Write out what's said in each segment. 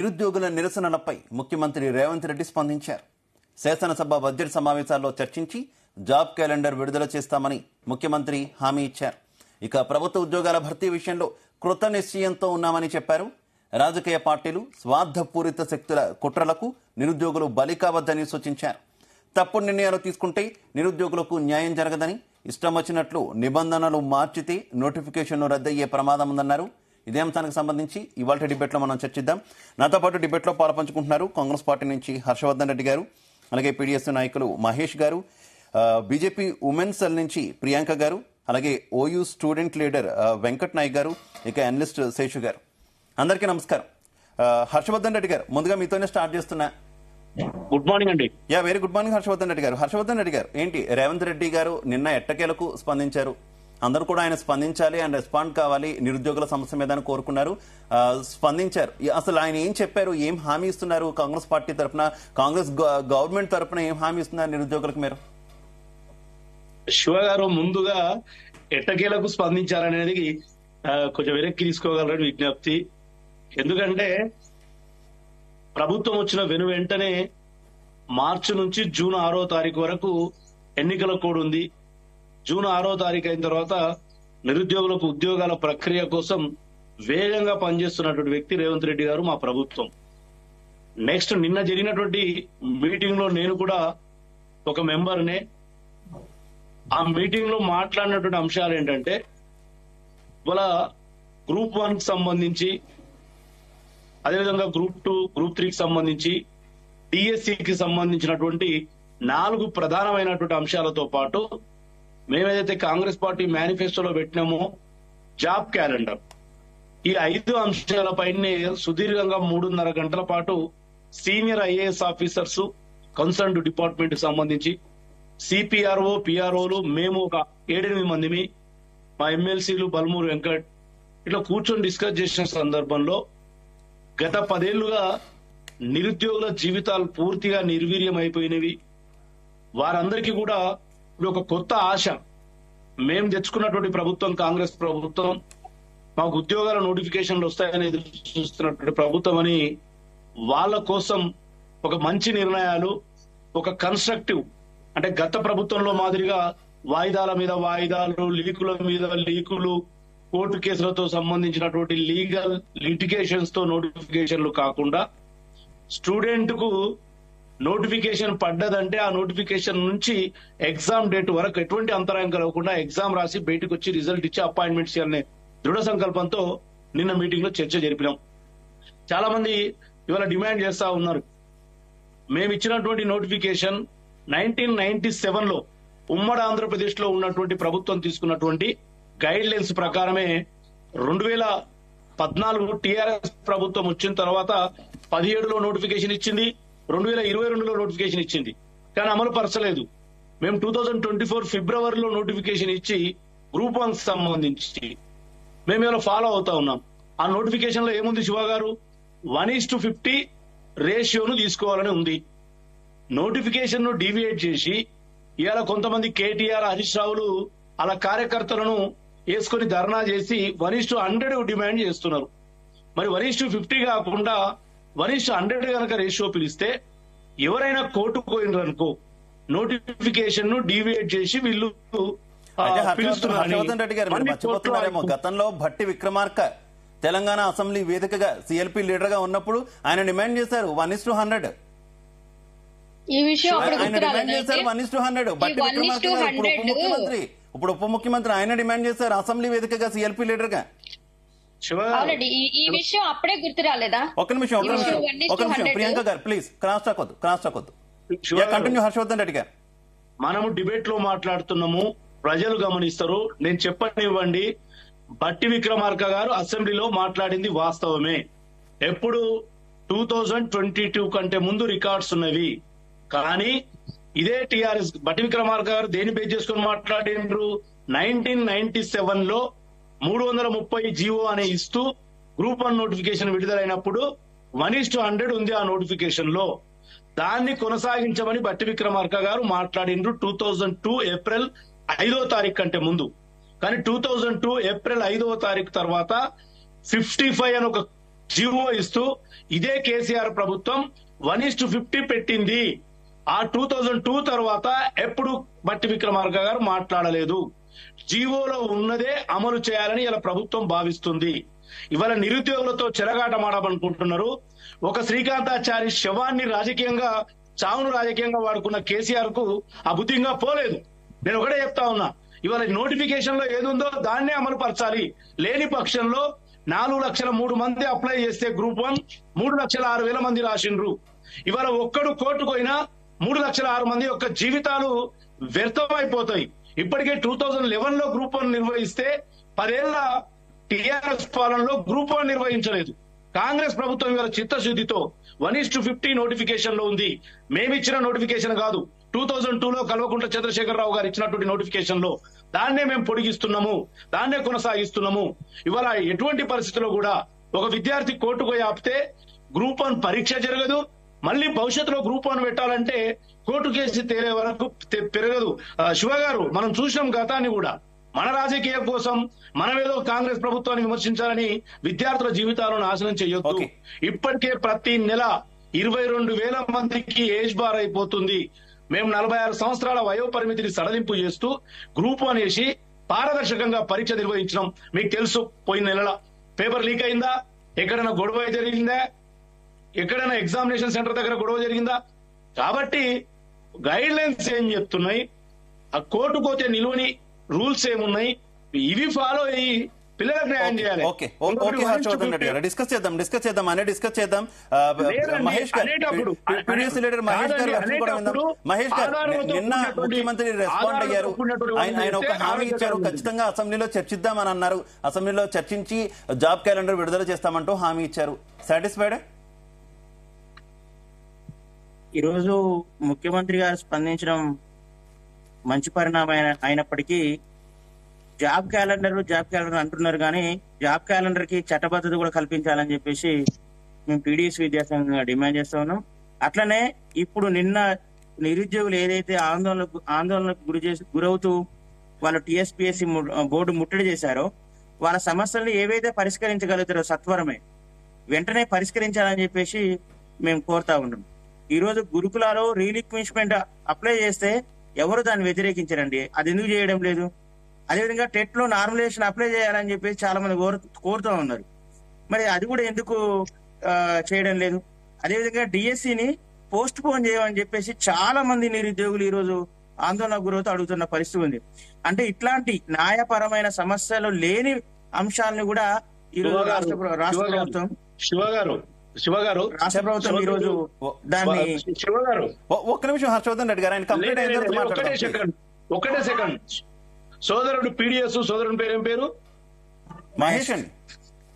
నిరుద్యోగుల నిరసనలపై ముఖ్యమంత్రి రేవంత్ రెడ్డి స్పందించారు. శాసనసభ బడ్జెట్ సమావేశాల్లో చర్చించి జాబ్ క్యాలెండర్ విడుదల చేస్తామని ముఖ్యమంత్రి హామీ ఇచ్చారు. ఇక ప్రభుత్వ ఉద్యోగాల భర్తీ విషయంలో కృత నిశ్చయంతో ఉన్నామని చెప్పారు. రాజకీయ పార్టీలు స్వార్థపూరిత శక్తుల కుట్రలకు నిరుద్యోగులు బలి కావద్దని సూచించారు. తప్పుడు నిర్ణయాలు తీసుకుంటే నిరుద్యోగులకు న్యాయం జరగదని, ఇష్టం వచ్చినట్లు నిబంధనలు మార్చితే నోటిఫికేషన్ రద్దయ్యే ప్రమాదం ఉందన్నారు. ఇదే అంశానికి సంబంధించి ఇవాళ డిబేట్లో మనం చర్చిద్దాం. నాతో పాటు డిబేట్లో పాల్పంచుకుంటున్నారు కాంగ్రెస్ పార్టీ నుంచి హర్షవర్ధన్ రెడ్డి గారు, అలాగే పీడీఎస్ నాయకులు మహేష్ గారు, బీజేపీ ఉమెన్ సెల్ నుంచి ప్రియాంక గారు, అలాగే OU student leader Venkat Nayak గారు, ఇక అనలిస్ట్ శేషు గారు. అందరికీ నమస్కారం. హర్షవర్ధన్ రెడ్డి గారు, ముందుగా మీతోనే స్టార్ట్ చేస్తున్నా. గుడ్ మార్నింగ్ అండి. Very good morning Harshavardhan Reddy గారు. హర్షవర్ధన్ రెడ్డి గారు, ఏంటి రేవంత్ రెడ్డి గారు నిన్న ఎట్టకేలకు స్పందించారు. అందరూ కూడా ఆయన స్పందించాలి, ఆయన రెస్పాండ్ కావాలి, నిరుద్యోగుల సమస్య మీద కోరుకున్నారు, స్పందించారు. అసలు ఆయన ఏం చెప్పారు, ఏం హామీ ఇస్తున్నారు? కాంగ్రెస్ పార్టీ తరఫున, కాంగ్రెస్ గవర్నమెంట్ తరఫున ఏం హామీ ఇస్తున్నారు నిరుద్యోగులకు మీరు? శివ గారు, ముందుగా ఎట్టకేలకు స్పందించారనేది కొంచెం వెనక్కి తీసుకోగలరని విజ్ఞప్తి. ఎందుకంటే ప్రభుత్వం వచ్చిన వెంటనే మార్చి నుంచి జూన్ 6వ తారీఖు వరకు ఎన్నికల కోడ్ ఉంది. జూన్ 6వ తారీఖు అయిన తర్వాత నిరుద్యోగులకు ఉద్యోగాల ప్రక్రియ కోసం వేగంగా పనిచేస్తున్నటువంటి వ్యక్తి రేవంత్ రెడ్డి గారు, మా ప్రభుత్వం. నెక్స్ట్ నిన్న జరిగినటువంటి మీటింగ్ లో నేను కూడా ఒక మెంబర్నే. ఆ మీటింగ్ లో మాట్లాడినటువంటి అంశాలు ఏంటంటే, ఇవాళ గ్రూప్ 1 కి సంబంధించి, అదేవిధంగా గ్రూప్ 2, గ్రూప్ 3కి సంబంధించి, డిఎస్సికి సంబంధించినటువంటి 4 ప్రధానమైనటువంటి అంశాలతో పాటు మేమేదైతే కాంగ్రెస్ పార్టీ మేనిఫెస్టోలో పెట్టినామో జాబ్ క్యాలెండర్, ఈ 5 అంశాలపైనే సుదీర్ఘంగా 3.5 గంటల పాటు senior IAS officers, concern department కి సంబంధించి సిపిఆర్ఓ, పిఆర్ఓలు, మేము ఒక 7-8 మందిమి, మా ఎమ్మెల్సీలు బల్మూరు వెంకట్, ఇట్లా కూర్చొని డిస్కస్ చేసిన సందర్భంలో గత 10 ఏళ్లుగా నిరుద్యోగుల జీవితాలు పూర్తిగా నిర్వీర్యం అయిపోయినవి. వారందరికీ కూడా ఇప్పుడు ఒక కొత్త ఆశ. మేము తెచ్చుకున్నటువంటి ప్రభుత్వం కాంగ్రెస్ ప్రభుత్వం, మాకు ఉద్యోగాల నోటిఫికేషన్లు వస్తాయని ఎదురు చూస్తున్నటువంటి ప్రభుత్వం అని వాళ్ళ కోసం ఒక మంచి నిర్ణయాలు, ఒక కన్స్ట్రక్టివ్, అంటే గత ప్రభుత్వంలో మాదిరిగా వాయిదాల మీద వాయిదాలు, లీకుల మీద లీకులు, కోర్టు కేసులతో సంబంధించినటువంటి లీగల్ లిటిగేషన్స్ తో నోటిఫికేషన్లు కాకుండా, స్టూడెంట్ కు నోటిఫికేషన్ పడ్డదంటే ఆ నోటిఫికేషన్ నుంచి ఎగ్జామ్ డేట్ వరకు ఎటువంటి అంతరాయం కలగకుండా ఎగ్జామ్ రాసి బయటకు వచ్చి రిజల్ట్ ఇచ్చి అపాయింట్మెంట్స్ చేయాలనే దృఢ సంకల్పంతో నిన్న మీటింగ్ లో చర్చ జరిపినాం. చాలా మంది ఇవాళ డిమాండ్ చేస్తా ఉన్నారు, మేము ఇచ్చినటువంటి నోటిఫికేషన్ 1997 లో ఉమ్మడి ఆంధ్రప్రదేశ్ లో ఉన్నటువంటి ప్రభుత్వం తీసుకున్నటువంటి గైడ్ లైన్స్ ప్రకారమే 2014 టిఆర్ఎస్ ప్రభుత్వం వచ్చిన తర్వాత 17లో నోటిఫికేషన్ ఇచ్చింది, 2022లో నోటిఫికేషన్ ఇచ్చింది, కానీ అమలు పరచలేదు. మేము 2024 ఫిబ్రవరిలో నోటిఫికేషన్ ఇచ్చి గ్రూప్ 1 సంబంధించి మేము ఇలా ఫాలో అవుతా ఉన్నాం. ఆ నోటిఫికేషన్ లో ఏముంది శివ గారు, 1:50 రేషియోను తీసుకోవాలని ఉంది. నోటిఫికేషన్ ను డీవియేట్ చేసి ఇవాళ కొంతమంది కేటీఆర్, హరీష్ రావులు అలా కార్యకర్తలను వేసుకొని ధర్నా చేసి 1:100 డిమాండ్ చేస్తున్నారు. మరి 1:50 కాకుండా 1:100 కనుక రేషియో పిలిస్తే ఎవరైనా కోర్టుకు పోయినరనుకో నోటిఫికేషన్ ను డీవియేట్ చేసి వీళ్ళు హర్షవర్ధన్ రెడ్డి గారు, మర్చిపోతున్నారేమో, గతంలో భట్టి విక్రమార్క తెలంగాణ అసెంబ్లీ వేదికగా సిఎల్పి లీడర్ గా ఉన్నప్పుడు ఆయన డిమాండ్ చేశారు 1:100. ఈ విషయం ఆయన డిమాండ్ చేశారు 1:100. భట్టి విక్రమార్క గారు ఇప్పుడు ఉప ముఖ్యమంత్రి ఆయన డిమాండ్ చేశారు అసెంబ్లీ వేదికగా సిఎల్పి లీడర్ గా. ఈ విషయం అప్పుడే గుర్తు రాలేదా? ఒక నిమిషం ప్రియాంక గారు, ప్లీజ్ క్రాస్ టాక్ వద్దు. కంటిన్యూ హర్షవర్ధన్ రెడ్డి గారు. మనము డిబేట్ లో మాట్లాడుతున్నాము, ప్రజలు గమనిస్తారు. నేను చెప్పనివ్వండి, భట్టి విక్రమార్క గారు అసెంబ్లీలో మాట్లాడింది వాస్తవమే. ఎప్పుడు 2022 కంటే ముందు రికార్డ్స్ ఉన్నవి. కానీ ఇదే టిఆర్ఎస్ భట్టి విక్రమార్క గారు దేని బేస్ చేసుకుని మాట్లాడిండ్రు, 1997 లో 330 జీవో అనే ఇస్తూ గ్రూప్ 1 నోటిఫికేషన్ విడుదలైనప్పుడు 1:100 ఉంది ఆ నోటిఫికేషన్ లో. దాన్ని కొనసాగించమని భట్టి విక్రమార్క గారు మాట్లాడిండ్రు 2002 ఏప్రిల్ 5వ తారీఖు కంటే ముందు. కానీ 2002 ఏప్రిల్ 5వ తారీఖు తర్వాత 55 అని ఒక జీవో ఇస్తూ ఇదే కేసీఆర్ ప్రభుత్వం 1:50 పెట్టింది. ఆ 2002 తర్వాత ఎప్పుడు బట్టి విక్రమార్క గారు మాట్లాడలేదు. జీవోలో ఉన్నదే అమలు చేయాలని ఇలా ప్రభుత్వం భావిస్తుంది. ఇవాళ నిరుద్యోగులతో చెలగాటమాడాలనుకుంటున్నారు. ఒక శ్రీకాంతాచారి శవాన్ని రాజకీయంగా, చావును రాజకీయంగా వాడుకున్న కేసీఆర్ కు ఆ బుద్ధిగా పోలేదు. నేను ఒకటే చెప్తా ఉన్నా, ఇవాళ నోటిఫికేషన్ లో ఏదుందో దాన్నే అమలు పరచాలి. లేని పక్షంలో 4,03,000 మంది అప్లై చేస్తే గ్రూప్ 1 3,06,000 మంది రాసిండ్రు. ఇవాళ ఒక్కడు కోర్టుకు పోయినా 3,06,000 మంది యొక్క జీవితాలు వ్యర్థమైపోతాయి. ఇప్పటికే 2011 లో గ్రూప్ 1 నిర్వహిస్తే 10 ఏళ్ల టీఆర్ఎస్ పాలనలో గ్రూప్ 1 నిర్వహించలేదు. కాంగ్రెస్ ప్రభుత్వం ఇవాళ చిత్తశుద్ధితో 1:50 నోటిఫికేషన్ లో ఉంది. మేమిచ్చిన నోటిఫికేషన్ కాదు, 2002 లో కల్వకుంట్ల చంద్రశేఖరరావు గారు ఇచ్చినటువంటి నోటిఫికేషన్ లో దాన్నే మేము పొడిగిస్తున్నాము, దాన్నే కొనసాగిస్తున్నాము. ఇవాళ ఎటువంటి పరిస్థితుల్లో కూడా ఒక విద్యార్థి కోర్టుకు పోయి ఆపితే గ్రూప్ 1 పరీక్ష జరగదు. మళ్ళీ భవిష్యత్తులో గ్రూప్ 1 పెట్టాలంటే కోర్టు కేసు తేలే వరకు పెరగదు. శివ గారు, మనం చూసినాం గతాన్ని కూడా. మన రాజకీయం కోసం మనమేదో కాంగ్రెస్ ప్రభుత్వాన్ని విమర్శించాలని విద్యార్థుల జీవితాలను నాశనం చేయొద్దు. ఇప్పటికే ప్రతి నెల 22,000 మందికి ఏజ్ బార్ అయిపోతుంది. మేము 46 సంవత్సరాల వయో పరిమితిని సడలింపు చేస్తూ గ్రూప్ 1 వేసి పారదర్శకంగా పరీక్ష నిర్వహించడం మీకు తెలుసు. పోయిన నెలల పేపర్ లీక్ అయిందా? ఎక్కడైనా గొడవ జరిగిందా? ఎక్కడైనా ఎగ్జామినేషన్ సెంటర్ దగ్గర గొడవ జరిగిందా? కాబట్టి గైడ్ లైన్స్ ఏం చెప్తున్నాయి, ఆ కోర్టు పోతే నిలువని రూల్స్ ఏమున్నాయి, ఇవి ఫాలో అయ్యి పిల్లలకు న్యాయం చేయాలి. హర్షవర్ధన్ రెడ్డి గారు డిస్కస్ చేద్దాం. మహేష్ గారు, పీడీఎస్ లీడర్ మహేష్ గారు, మహేష్ గారు నిన్న ముఖ్యమంత్రి రెస్పాండ్ అయ్యారు. ఆయన ఒక హామీ ఇచ్చారు, ఖచ్చితంగా అసెంబ్లీలో చర్చిద్దామని అన్నారు. అసెంబ్లీలో చర్చించి జాబ్ క్యాలెండర్ విడుదల చేస్తామంటూ హామీ ఇచ్చారు. సాటిస్ఫైడ్? ఈరోజు ముఖ్యమంత్రి గారు స్పందించడం మంచి పరిణామం అయినప్పటికీ జాబ్ క్యాలెండర్ అంటున్నారు, కానీ జాబ్ క్యాలెండర్ కి చట్టబద్ధత కూడా కల్పించాలని చెప్పేసి మేము పీడీఎస్ విద్యాసంఘంగా డిమాండ్ చేస్తా ఉన్నాం. అట్లనే ఇప్పుడు నిన్న నిరుద్యోగులు ఏదైతే ఆందోళనకు గురవుతూ వాళ్ళు టీఎస్పీఎస్సీ బోర్డు ముట్టడి చేశారో వాళ్ళ సమస్యలను ఏవైతే పరిష్కరించగలుగుతారో సత్వరమే వెంటనే పరిష్కరించాలని చెప్పేసి మేము కోరుతా ఉన్నాం. ఈ రోజు గురుకులాలో రీలిక్విష్మెంట్ అప్లై చేస్తే ఎవరు దాన్ని వ్యతిరేకించారండి, అది ఎందుకు చేయడం లేదు? అదేవిధంగా టెట్ లో నార్మలైజేషన్ అప్లై చేయాలని చెప్పేసి చాలా మంది కోరుతూ ఉన్నారు, మరి అది కూడా ఎందుకు చేయడం లేదు? అదేవిధంగా డిఎస్సిని పోస్ట్ పోన్ చేయమని చెప్పేసి చాలా మంది నిరుద్యోగులు ఈ రోజు ఆందోళన గురవుతూ అడుగుతున్న పరిస్థితి ఉంది. అంటే ఇట్లాంటి న్యాయపరమైన సమస్యలు లేని అంశాలను కూడా ఈ రోజు రాష్ట్ర ప్రభుత్వం రాష్ట్ర ప్రభుత్వం ఈ రోజు దాన్ని ఒక్క నిమిషం హర్షవర్ధన్ రెడ్డి గారు, ఆయన కంప్లీట్ ఒకటే సెకండ్. సోదరుడు పీడిఎస్, సోదరుని పేరేం పేరు? మహేష్ అండి.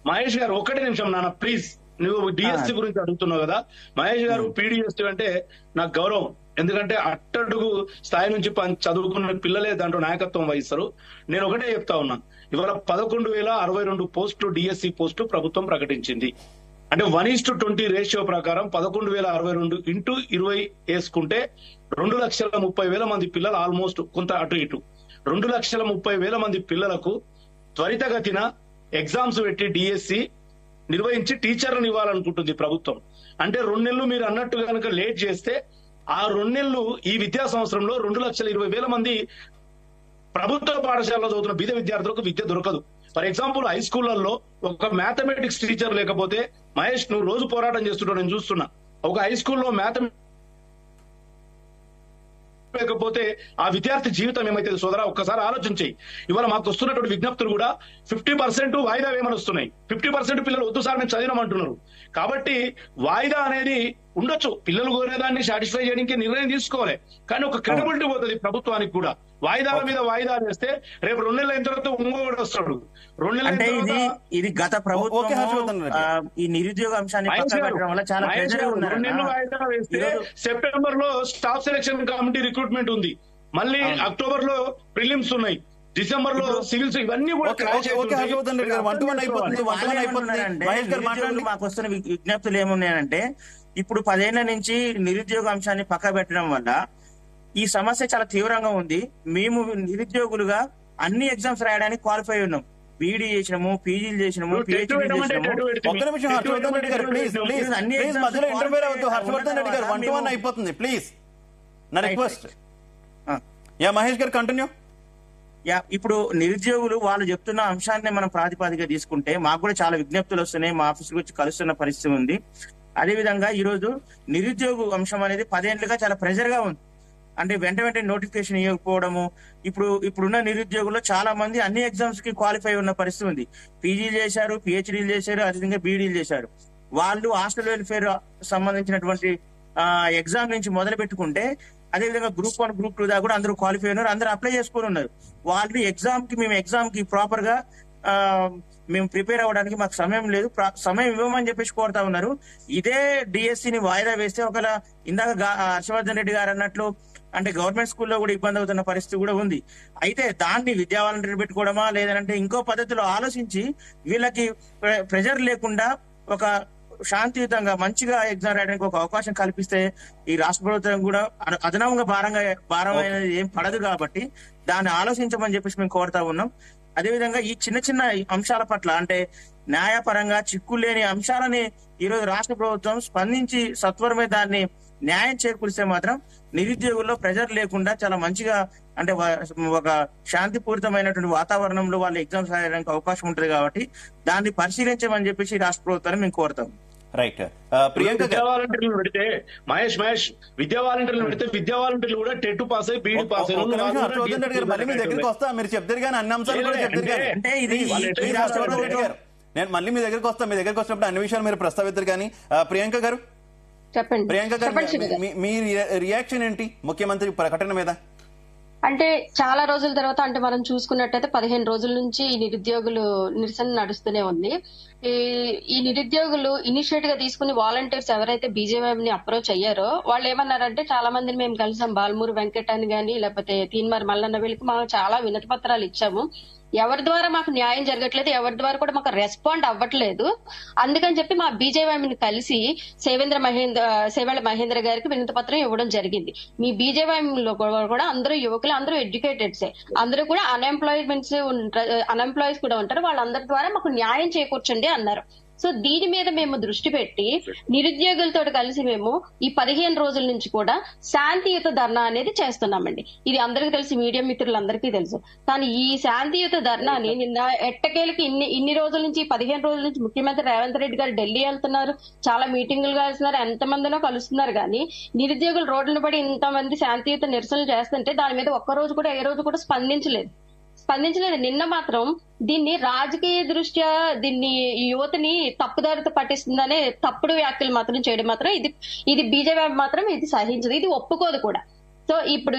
మహేష్ గారు ఒక్కటే నిమిషం నాన్న ప్లీజ్. నువ్వు డిఎస్సి గురించి అడుగుతున్నావు కదా, మహేష్ గారు పీడిఎస్ అంటే నాకు గౌరవం. ఎందుకంటే అట్టడుగు స్థాయి నుంచి చదువుకున్న పిల్లలే దాంట్లో నాయకత్వం వహిస్తారు. నేను ఒకటే చెప్తా ఉన్నా, ఇవాళ 11,062 పోస్టులు డిఎస్సి పోస్టు ప్రభుత్వం ప్రకటించింది. అంటే 1:20 రేషియో ప్రకారం 11,062 ఇంటూ 20 వేసుకుంటే 2,30,000 మంది పిల్లలు, ఆల్మోస్ట్ కొంత అటు ఇటు 2,30,000 మంది పిల్లలకు త్వరితగతిన ఎగ్జామ్స్ పెట్టి డిఎస్సి నిర్వహించి టీచర్లను ఇవ్వాలనుకుంటుంది ప్రభుత్వం. అంటే 2 నెలలు మీరు అన్నట్టు కనుక లేట్ చేస్తే ఆ 2 నెలలు ఈ విద్యా సంవత్సరంలో 2,20,000 మంది ప్రభుత్వ పాఠశాలలో చదువుతున్న బీద విద్యార్థులకు విద్య దొరకదు. ఫర్ ఎగ్జాంపుల్ హై స్కూళ్లలో ఒక మ్యాథమెటిక్స్ టీచర్ లేకపోతే, మహేష్ నువ్వు రోజు పోరాటం చేస్తుంటావు, నేను చూస్తున్నా, ఒక హై స్కూల్లో మ్యాథమెటిక్స్ లేకపోతే ఆ విద్యార్థి జీవితం ఏమైతే సోదరా ఒక్కసారి ఆలోచించి. ఇవాళ మాకు వస్తున్నటువంటి విజ్ఞప్తులు కూడా 50% వాయిదా వేయమని వస్తున్నాయి. 50% పిల్లలు వద్దు సార్ మేము చదివినామంటున్నారు. కాబట్టి వాయిదా అనేది ఉండొచ్చు, పిల్లలు కోరేదాన్ని సాటిస్ఫై చేయడానికి నిర్ణయం తీసుకోవాలి, కానీ ఒక క్రెడిబిలిటీ పోతుంది ప్రభుత్వానికి కూడా. వాయిదాల మీద వాయిదా వేస్తే రేపు 2 నెలల అయిన తర్వాత ఇంకొకటి వస్తాడు. 2 నెలల ఇది గత ప్రభుత్వం ఈ నిరుద్యోగ అంశాన్ని చాలా 2 నెలలు వాయిదా వేస్తే సెప్టెంబర్ లో స్టాఫ్ సెలక్షన్ కమిటీ రిక్రూట్మెంట్ ఉంది, మళ్ళీ అక్టోబర్ లో ప్రిలిమ్స్ ఉన్నాయి, డిసెంబర్ లో సివిల్స్, ఇవన్నీ కూడా మాకు వస్తున్న విజ్ఞప్తులు ఏమున్నాయంటే, ఇప్పుడు 10 ఏళ్ల నుంచి నిరుద్యోగ అంశాన్ని పక్క పెట్టడం వల్ల ఈ సమస్య చాలా తీవ్రంగా ఉంది. మేము నిరుద్యోగులుగా అన్ని ఎగ్జామ్స్ రాయడానికి క్వాలిఫై ఉన్నాం, బీఈడీ చేసినాము, పీజీలు చేసినాము, నువ్వు టెట్ పిహెచ్డీ పెట్టమంటే చేసినాము. టెట్ పెడితే ఒక్క నిమిషం హర్షవర్ధన్ రెడ్డి గారు ప్లీజ్ ప్లీజ్ అన్ని ప్లీజ్ exams మధ్యలో ఇంటర్ఫేర్ qualify అవుతూ హర్షవర్ధన్ రెడ్డి గారు 1 to 1 అయిపోతుంది ప్లీజ్ నా రిక్వెస్ట్. యా మహేష్ గారు కంటిన్యూ. ఇప్పుడు నిరుద్యోగులు వాళ్ళు చెప్తున్న అంశాన్ని మనం ప్రాతిపదిక తీసుకుంటే మాకు కూడా చాలా విజ్ఞప్తులు వస్తున్నాయి, మా ఆఫీస్కి వచ్చి కలుస్తున్న పరిస్థితి ఉంది. అదేవిధంగా ఈ రోజు నిరుద్యోగ అంశం అనేది 10 ఏళ్లుగా చాలా ప్రెజర్ గా ఉంది. అంటే వెంట వెంటనే నోటిఫికేషన్ ఇవ్వకపోవడము. ఇప్పుడున్న నిరుద్యోగుల్లో చాలా మంది అన్ని ఎగ్జామ్స్ కి క్వాలిఫై ఉన్న పరిస్థితి ఉంది. పీజీలు చేశారు, పిహెచ్డీలు చేశారు, అదేవిధంగా బీఈడీలు చేశారు. వాళ్ళు హాస్టల్ వెల్ఫేర్ సంబంధించినటువంటి ఎగ్జామ్ నుంచి మొదలు పెట్టుకుంటే అదేవిధంగా గ్రూప్ 1 గ్రూప్ 2 దాకా కూడా అందరూ క్వాలిఫై ఉన్నారు, అందరూ అప్లై చేసుకుని ఉన్నారు. వాళ్ళు మేము ఎగ్జామ్ కి ప్రాపర్ గా మేము ప్రిపేర్ అవ్వడానికి మాకు సమయం లేదు, సమయం ఇవ్వమని చెప్పేసి కోరుతా ఉన్నారు. ఇదే డిఎస్సిని వాయిదా వేస్తే ఒకవేళ ఇందాక హర్షవర్ధన్ రెడ్డి గారు అన్నట్లు అంటే గవర్నమెంట్ స్కూల్లో కూడా ఇబ్బంది అవుతున్న పరిస్థితి కూడా ఉంది. అయితే దాన్ని విద్యా వాలంటీర్ పెట్టుకోవడమా లేదంటే ఇంకో పద్ధతిలో ఆలోచించి వీళ్ళకి ప్రెజర్ లేకుండా ఒక శాంతియుతంగా మంచిగా ఎగ్జామ్ రాయడానికి ఒక అవకాశం కల్పిస్తే ఈ రాష్ట్ర ప్రభుత్వం కూడా అదనంగా భారం అనేది ఏం పడదు. కాబట్టి దాన్ని ఆలోచించమని చెప్పేసి మేము కోరుతా ఉన్నాం. అదేవిధంగా ఈ చిన్న చిన్న అంశాల పట్ల అంటే న్యాయపరంగా చిక్కులేని అంశాలని ఈ రోజు రాష్ట్ర ప్రభుత్వం స్పందించి సత్వరమే దాన్ని న్యాయం చేకూరిస్తే మాత్రం నిరుద్యోగుల్లో ప్రెజర్ లేకుండా చాలా మంచిగా అంటే ఒక శాంతిపూరితమైనటువంటి వాతావరణంలో వాళ్ళు ఎగ్జామ్స్ రాయడానికి అవకాశం ఉంటుంది. కాబట్టి దాన్ని పరిశీలించమని చెప్పేసి రాష్ట్ర ప్రభుత్వాన్ని మేము కోరుతాం. రైట్ ప్రియాంక విద్యా వాలంటీర్లు పెడితే మహేష్ విద్యా వాలంటీర్లు పెడితే విద్యా వాలంటీర్లు కూడా టెట్ పాస్ అయ్యి బీఈడీ పాస్ హర్షవర్ధన్ రెడ్డి గారు మళ్ళీ మీ దగ్గరికి వస్తా, మీరు చెప్తారు కానీ అన్ని అంశాలు కూడా చెప్తారు కానీ అంటే ఇది హర్షవర్ధన్ రెడ్డి గారు నేను మళ్ళీ మీ దగ్గరికి వస్తా, మీ దగ్గరికి వచ్చినప్పుడు అన్ని విషయాలు మీరు ప్రస్తావిద్దరు కానీ ప్రియాంక గారు చెప్పండి. ప్రియాంక గారు మీ రియాక్షన్ ఏంటి ముఖ్యమంత్రి ప్రకటన మీద? అంటే చాలా రోజుల తర్వాత అంటే మనం చూసుకున్నట్టయితే 15 రోజుల నుంచి ఈ నిరుద్యోగులు నిరసన నడుస్తూనే ఉంది. ఈ నిరుద్యోగులు ఇనిషియేట్ గా తీసుకుని వాలంటీర్స్ ఎవరైతే బీజేపీని అప్రోచ్ అయ్యారో వాళ్ళు ఏమన్నారంటే చాలా మందిని మేము కలిసాం, బాలమూరు వెంకట్ అని గానీ లేకపోతే తీన్మార్ మల్లన్న వీళ్ళకి మనం చాలా వినతి పత్రాలు ఇచ్చాము, ఎవరి ద్వారా మాకు న్యాయం జరగట్లేదు, ఎవరి ద్వారా కూడా మాకు రెస్పాండ్ అవ్వట్లేదు, అందుకని చెప్పి మా బీజేపీని కలిసి సేవల మహేంద్ర గారికి వినతి పత్రం ఇవ్వడం జరిగింది. మీ బీజేపీలో కూడా అందరూ యువకులు, అందరూ ఎడ్యుకేటెడ్సే, అందరూ కూడా అన్ఎంప్లాయీస్ కూడా ఉంటారు, వాళ్ళందరి ద్వారా మాకు న్యాయం చేకూర్చండి అన్నారు. సో దీని మీద మేము దృష్టి పెట్టి నిరుద్యోగులతో కలిసి మేము ఈ 15 రోజుల నుంచి కూడా శాంతియుత ధర్నా అనేది చేస్తున్నామండి. ఇది అందరికీ తెలుసు, మీడియా మిత్రులందరికీ తెలుసు. కానీ ఈ శాంతియుత ధర్నాని నిన్న ఎట్టకేలకి ఇన్ని రోజుల నుంచి 15 రోజుల నుంచి ముఖ్యమంత్రి రేవంత్ రెడ్డి గారు ఢిల్లీ వెళ్తున్నారు, చాలా మీటింగులు కలిస్తున్నారు, ఎంతమందినో కలుస్తున్నారు, కానీ నిరుద్యోగులు రోడ్లను పడి ఇంతమంది శాంతియుత నిరసనలు చేస్తుంటే దాని మీద ఏ రోజు కూడా స్పందించలేదు. నిన్న మాత్రం దీన్ని రాజకీయ దృష్ట్యా దీన్ని యువతని తప్పుదారితో పట్టిస్తుందనే తప్పుడు వ్యాఖ్యలు మాత్రం చేయడం మాత్రం ఇది బీజేపీ మాత్రం ఇది సహించదు, ఇది ఒప్పుకోదు కూడా. సో ఇప్పుడు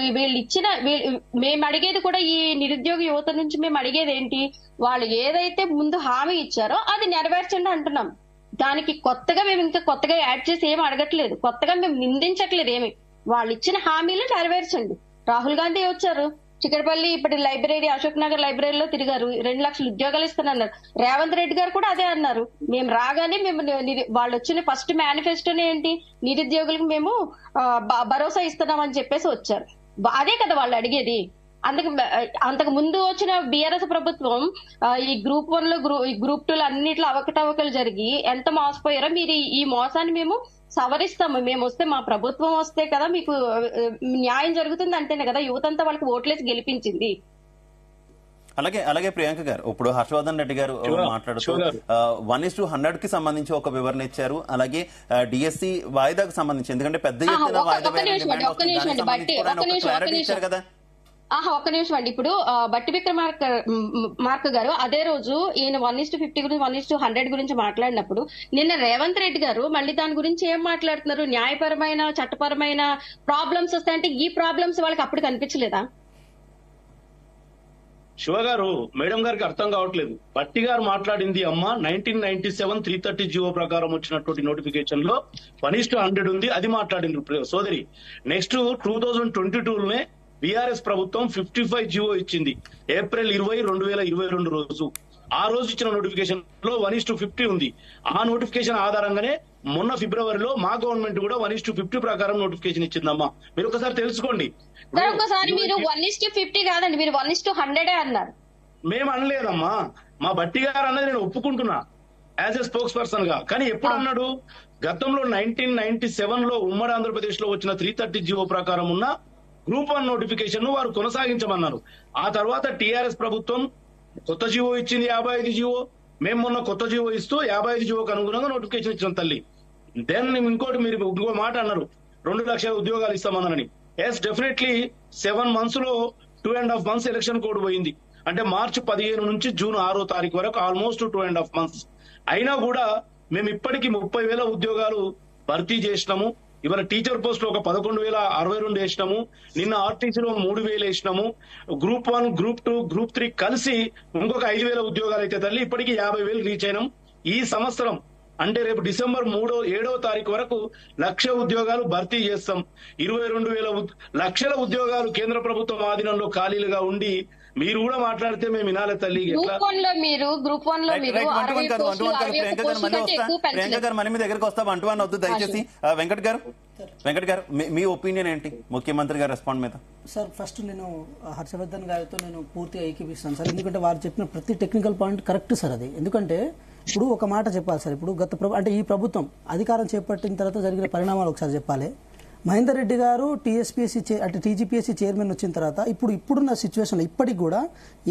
మేము అడిగేది కూడా ఈ నిరుద్యోగ యువత నుంచి మేము అడిగేది ఏంటి, వాళ్ళు ఏదైతే ముందు హామీ ఇచ్చారో అది నెరవేర్చండి అంటున్నాం. దానికి మేము ఇంకా కొత్తగా యాడ్ చేసి ఏమి అడగట్లేదు, కొత్తగా మేము నిందించట్లేదు ఏమి. వాళ్ళు ఇచ్చిన హామీలు నెరవేర్చండి. రాహుల్ గాంధీ వచ్చారు చిక్కడపల్లి ఇప్పటి లైబ్రరీ అశోక్ నగర్ లైబ్రరీలో తిరిగారు, 2 లక్షల ఉద్యోగాలు ఇస్తానన్నారు. రేవంత్ రెడ్డి గారు కూడా అదే అన్నారు, మేము రాగానే వాళ్ళు వచ్చిన ఫస్ట్ మేనిఫెస్టోనే ఏంటి, నిరుద్యోగులకు మేము భరోసా ఇస్తున్నామని చెప్పేసి వచ్చారు. అదే కదా వాళ్ళు అడిగేది. అంతకు ముందు వచ్చిన బీఆర్ఎస్ ప్రభుత్వం ఈ గ్రూప్ 1 గ్రూప్ 2 అన్నిట్లో అవకతవకలు జరిగి ఎంత మోసపోయారో మీరు ఈ మోసాన్ని మేము సవరిస్తాము, మేము వస్తే మా ప్రభుత్వం వస్తే కదా మీకు న్యాయం జరుగుతుంది అంటేనే కదా యువతంతా వాళ్ళకి ఓట్లేసి గెలిపించింది. అలాగే ప్రియాంక గారు ఇప్పుడు హర్షవర్ధన్ రెడ్డి గారు మాట్లాడుతూ 1:100 కి సంబంధించి ఒక వివరణ ఇచ్చారు. అలాగే డిఎస్సి వాయిదాకు సంబంధించి ఎందుకంటే పెద్ద ఎత్తున వాయిదా క్లారిటీ ఇచ్చారు కదా. ఒక్క నిమిషం అండి. ఇప్పుడు బట్టి విక్రమార్క గారు అదే రోజు ఈయన 1:50 గురించి 1:100 గురించి మాట్లాడినప్పుడు నిన్న రేవంత్ రెడ్డి గారు మళ్ళీ దాని గురించి ఏం మాట్లాడుతున్నారు, న్యాయపరమైన చట్టపరమైన ప్రాబ్లమ్స్ వస్తాయంటే ఈ ప్రాబ్లమ్స్ వాళ్ళకి అప్పుడు కనిపించలేదా? శివ గారు మేడం గారికి అర్థం కావట్లేదు. బట్టి గారు మాట్లాడింది 1997 330 జియో ప్రకారం వచ్చినటువంటి నోటిఫికేషన్ లో 1:100 ఉంది, అది మాట్లాడింది సోదరి. నెక్స్ట్ 2022లోనే బీఆర్ఎస్ ప్రభుత్వం 55 జియో ఇచ్చింది, ఏప్రిల్ 20, 2022 రోజు. ఆ రోజు ఇచ్చిన నోటిఫికేషన్ లో 1:50 ఉంది. ఆ నోటిఫికేషన్ ఆధారంగానే మొన్న ఫిబ్రవరిలో మా గవర్నమెంట్ కూడా 1:50 ప్రకారం నోటిఫికేషన్ ఇచ్చిందమ్మా. మీరు ఒకసారి తెలుసుకోండి. ఒకసారి మీరు 1:50 కాదండి, మీరు 1:100 అన్నారు. మేము అనలేదమ్మా, మా బట్టి గారు అన్నది నేను ఒప్పుకుంటున్నా యాజ్ ఎ స్పోక్స్ పర్సన్ గా. కానీ ఎప్పుడు అన్నాడు? గతంలో 1997 లో ఉమ్మడి ఆంధ్రప్రదేశ్ లో వచ్చిన 330 జీవో ప్రకారం ఉన్న గ్రూప్ 1 నోటిఫికేషన్ ను వారు కొనసాగించమన్నారు. ఆ తర్వాత టిఆర్ఎస్ ప్రభుత్వం కొత్త జీవో ఇచ్చింది, 55 జీవో. మేము మొన్న కొత్త జీవో ఇస్తూ 55 జీవోకి అనుగుణంగా నోటిఫికేషన్ ఇచ్చిన తల్లి. దెన్ ఇంకోటి మీరు ఇంకో మాట అన్నారు, 2 లక్షల ఉద్యోగాలు ఇస్తామన్నారని. ఎస్, డెఫినెట్లీ 7 months లో 2.5 months ఎలక్షన్ కోడ్ పోయింది. అంటే మార్చి 15 నుంచి జూన్ 6వ తారీఖు వరకు ఆల్మోస్ట్ 2.5 months. అయినా కూడా మేము ఇప్పటికీ 30,000 ఉద్యోగాలు భర్తీ చేసినాము. ఇవాళ టీచర్ పోస్టులు ఒక 11,062 వేసినాము. నిన్న ఆర్టీసీలో 3,000 వేసినాము. గ్రూప్ 1, గ్రూప్ 2, గ్రూప్ 3 కలిసి ఇంకొక 5,000 ఉద్యోగాలు అయితే తల్లి ఇప్పటికీ 50,000 రీచ్ అయినాం. ఈ సంవత్సరం అంటే రేపు డిసెంబర్ 7వ తారీఖు వరకు 1,00,000 ఉద్యోగాలు భర్తీ చేస్తాం. 22,000 లక్షల ఉద్యోగాలు కేంద్ర ప్రభుత్వం ఆధీనంలో ఖాళీలుగా ఉండి మీరు కూడా మాట్లాడితే మేము వినాలి తల్లి. గ్రూప్ 1 లో మీరు 60 పోస్టులు, 61 పోస్టుల కంటే ఎక్కువ ప్రియాంక గారు మన మీ దగ్గరకు వస్తాం. 1 వద్దు దయచేసి. వెంకట్ గారు మీ ఒపీనియన్ ఏంటి ముఖ్యమంత్రి గారి రెస్పాండ్ మీద? సార్, ఫస్ట్ నేను హర్షవర్ధన్ గారితో నేను పూర్తిగా ఏకీపిస్తాను సార్. ఎందుకంటే వారు చెప్పిన ప్రతి టెక్నికల్ పాయింట్ కరెక్ట్ సార్. అది ఎందుకంటే ఇప్పుడు ఒక మాట చెప్పాలి సార్. ఇప్పుడు అంటే ఈ ప్రభుత్వం అధికారం చేపట్టిన తర్వాత జరిగిన పరిణామాలు ఒకసారి చెప్పాలి. మహేందర్ రెడ్డి గారు అంటే టీజీపీఎస్సీ చైర్మన్ వచ్చిన తర్వాత ఇప్పుడున్న సిచ్యువేషన్లో ఇప్పటికి కూడా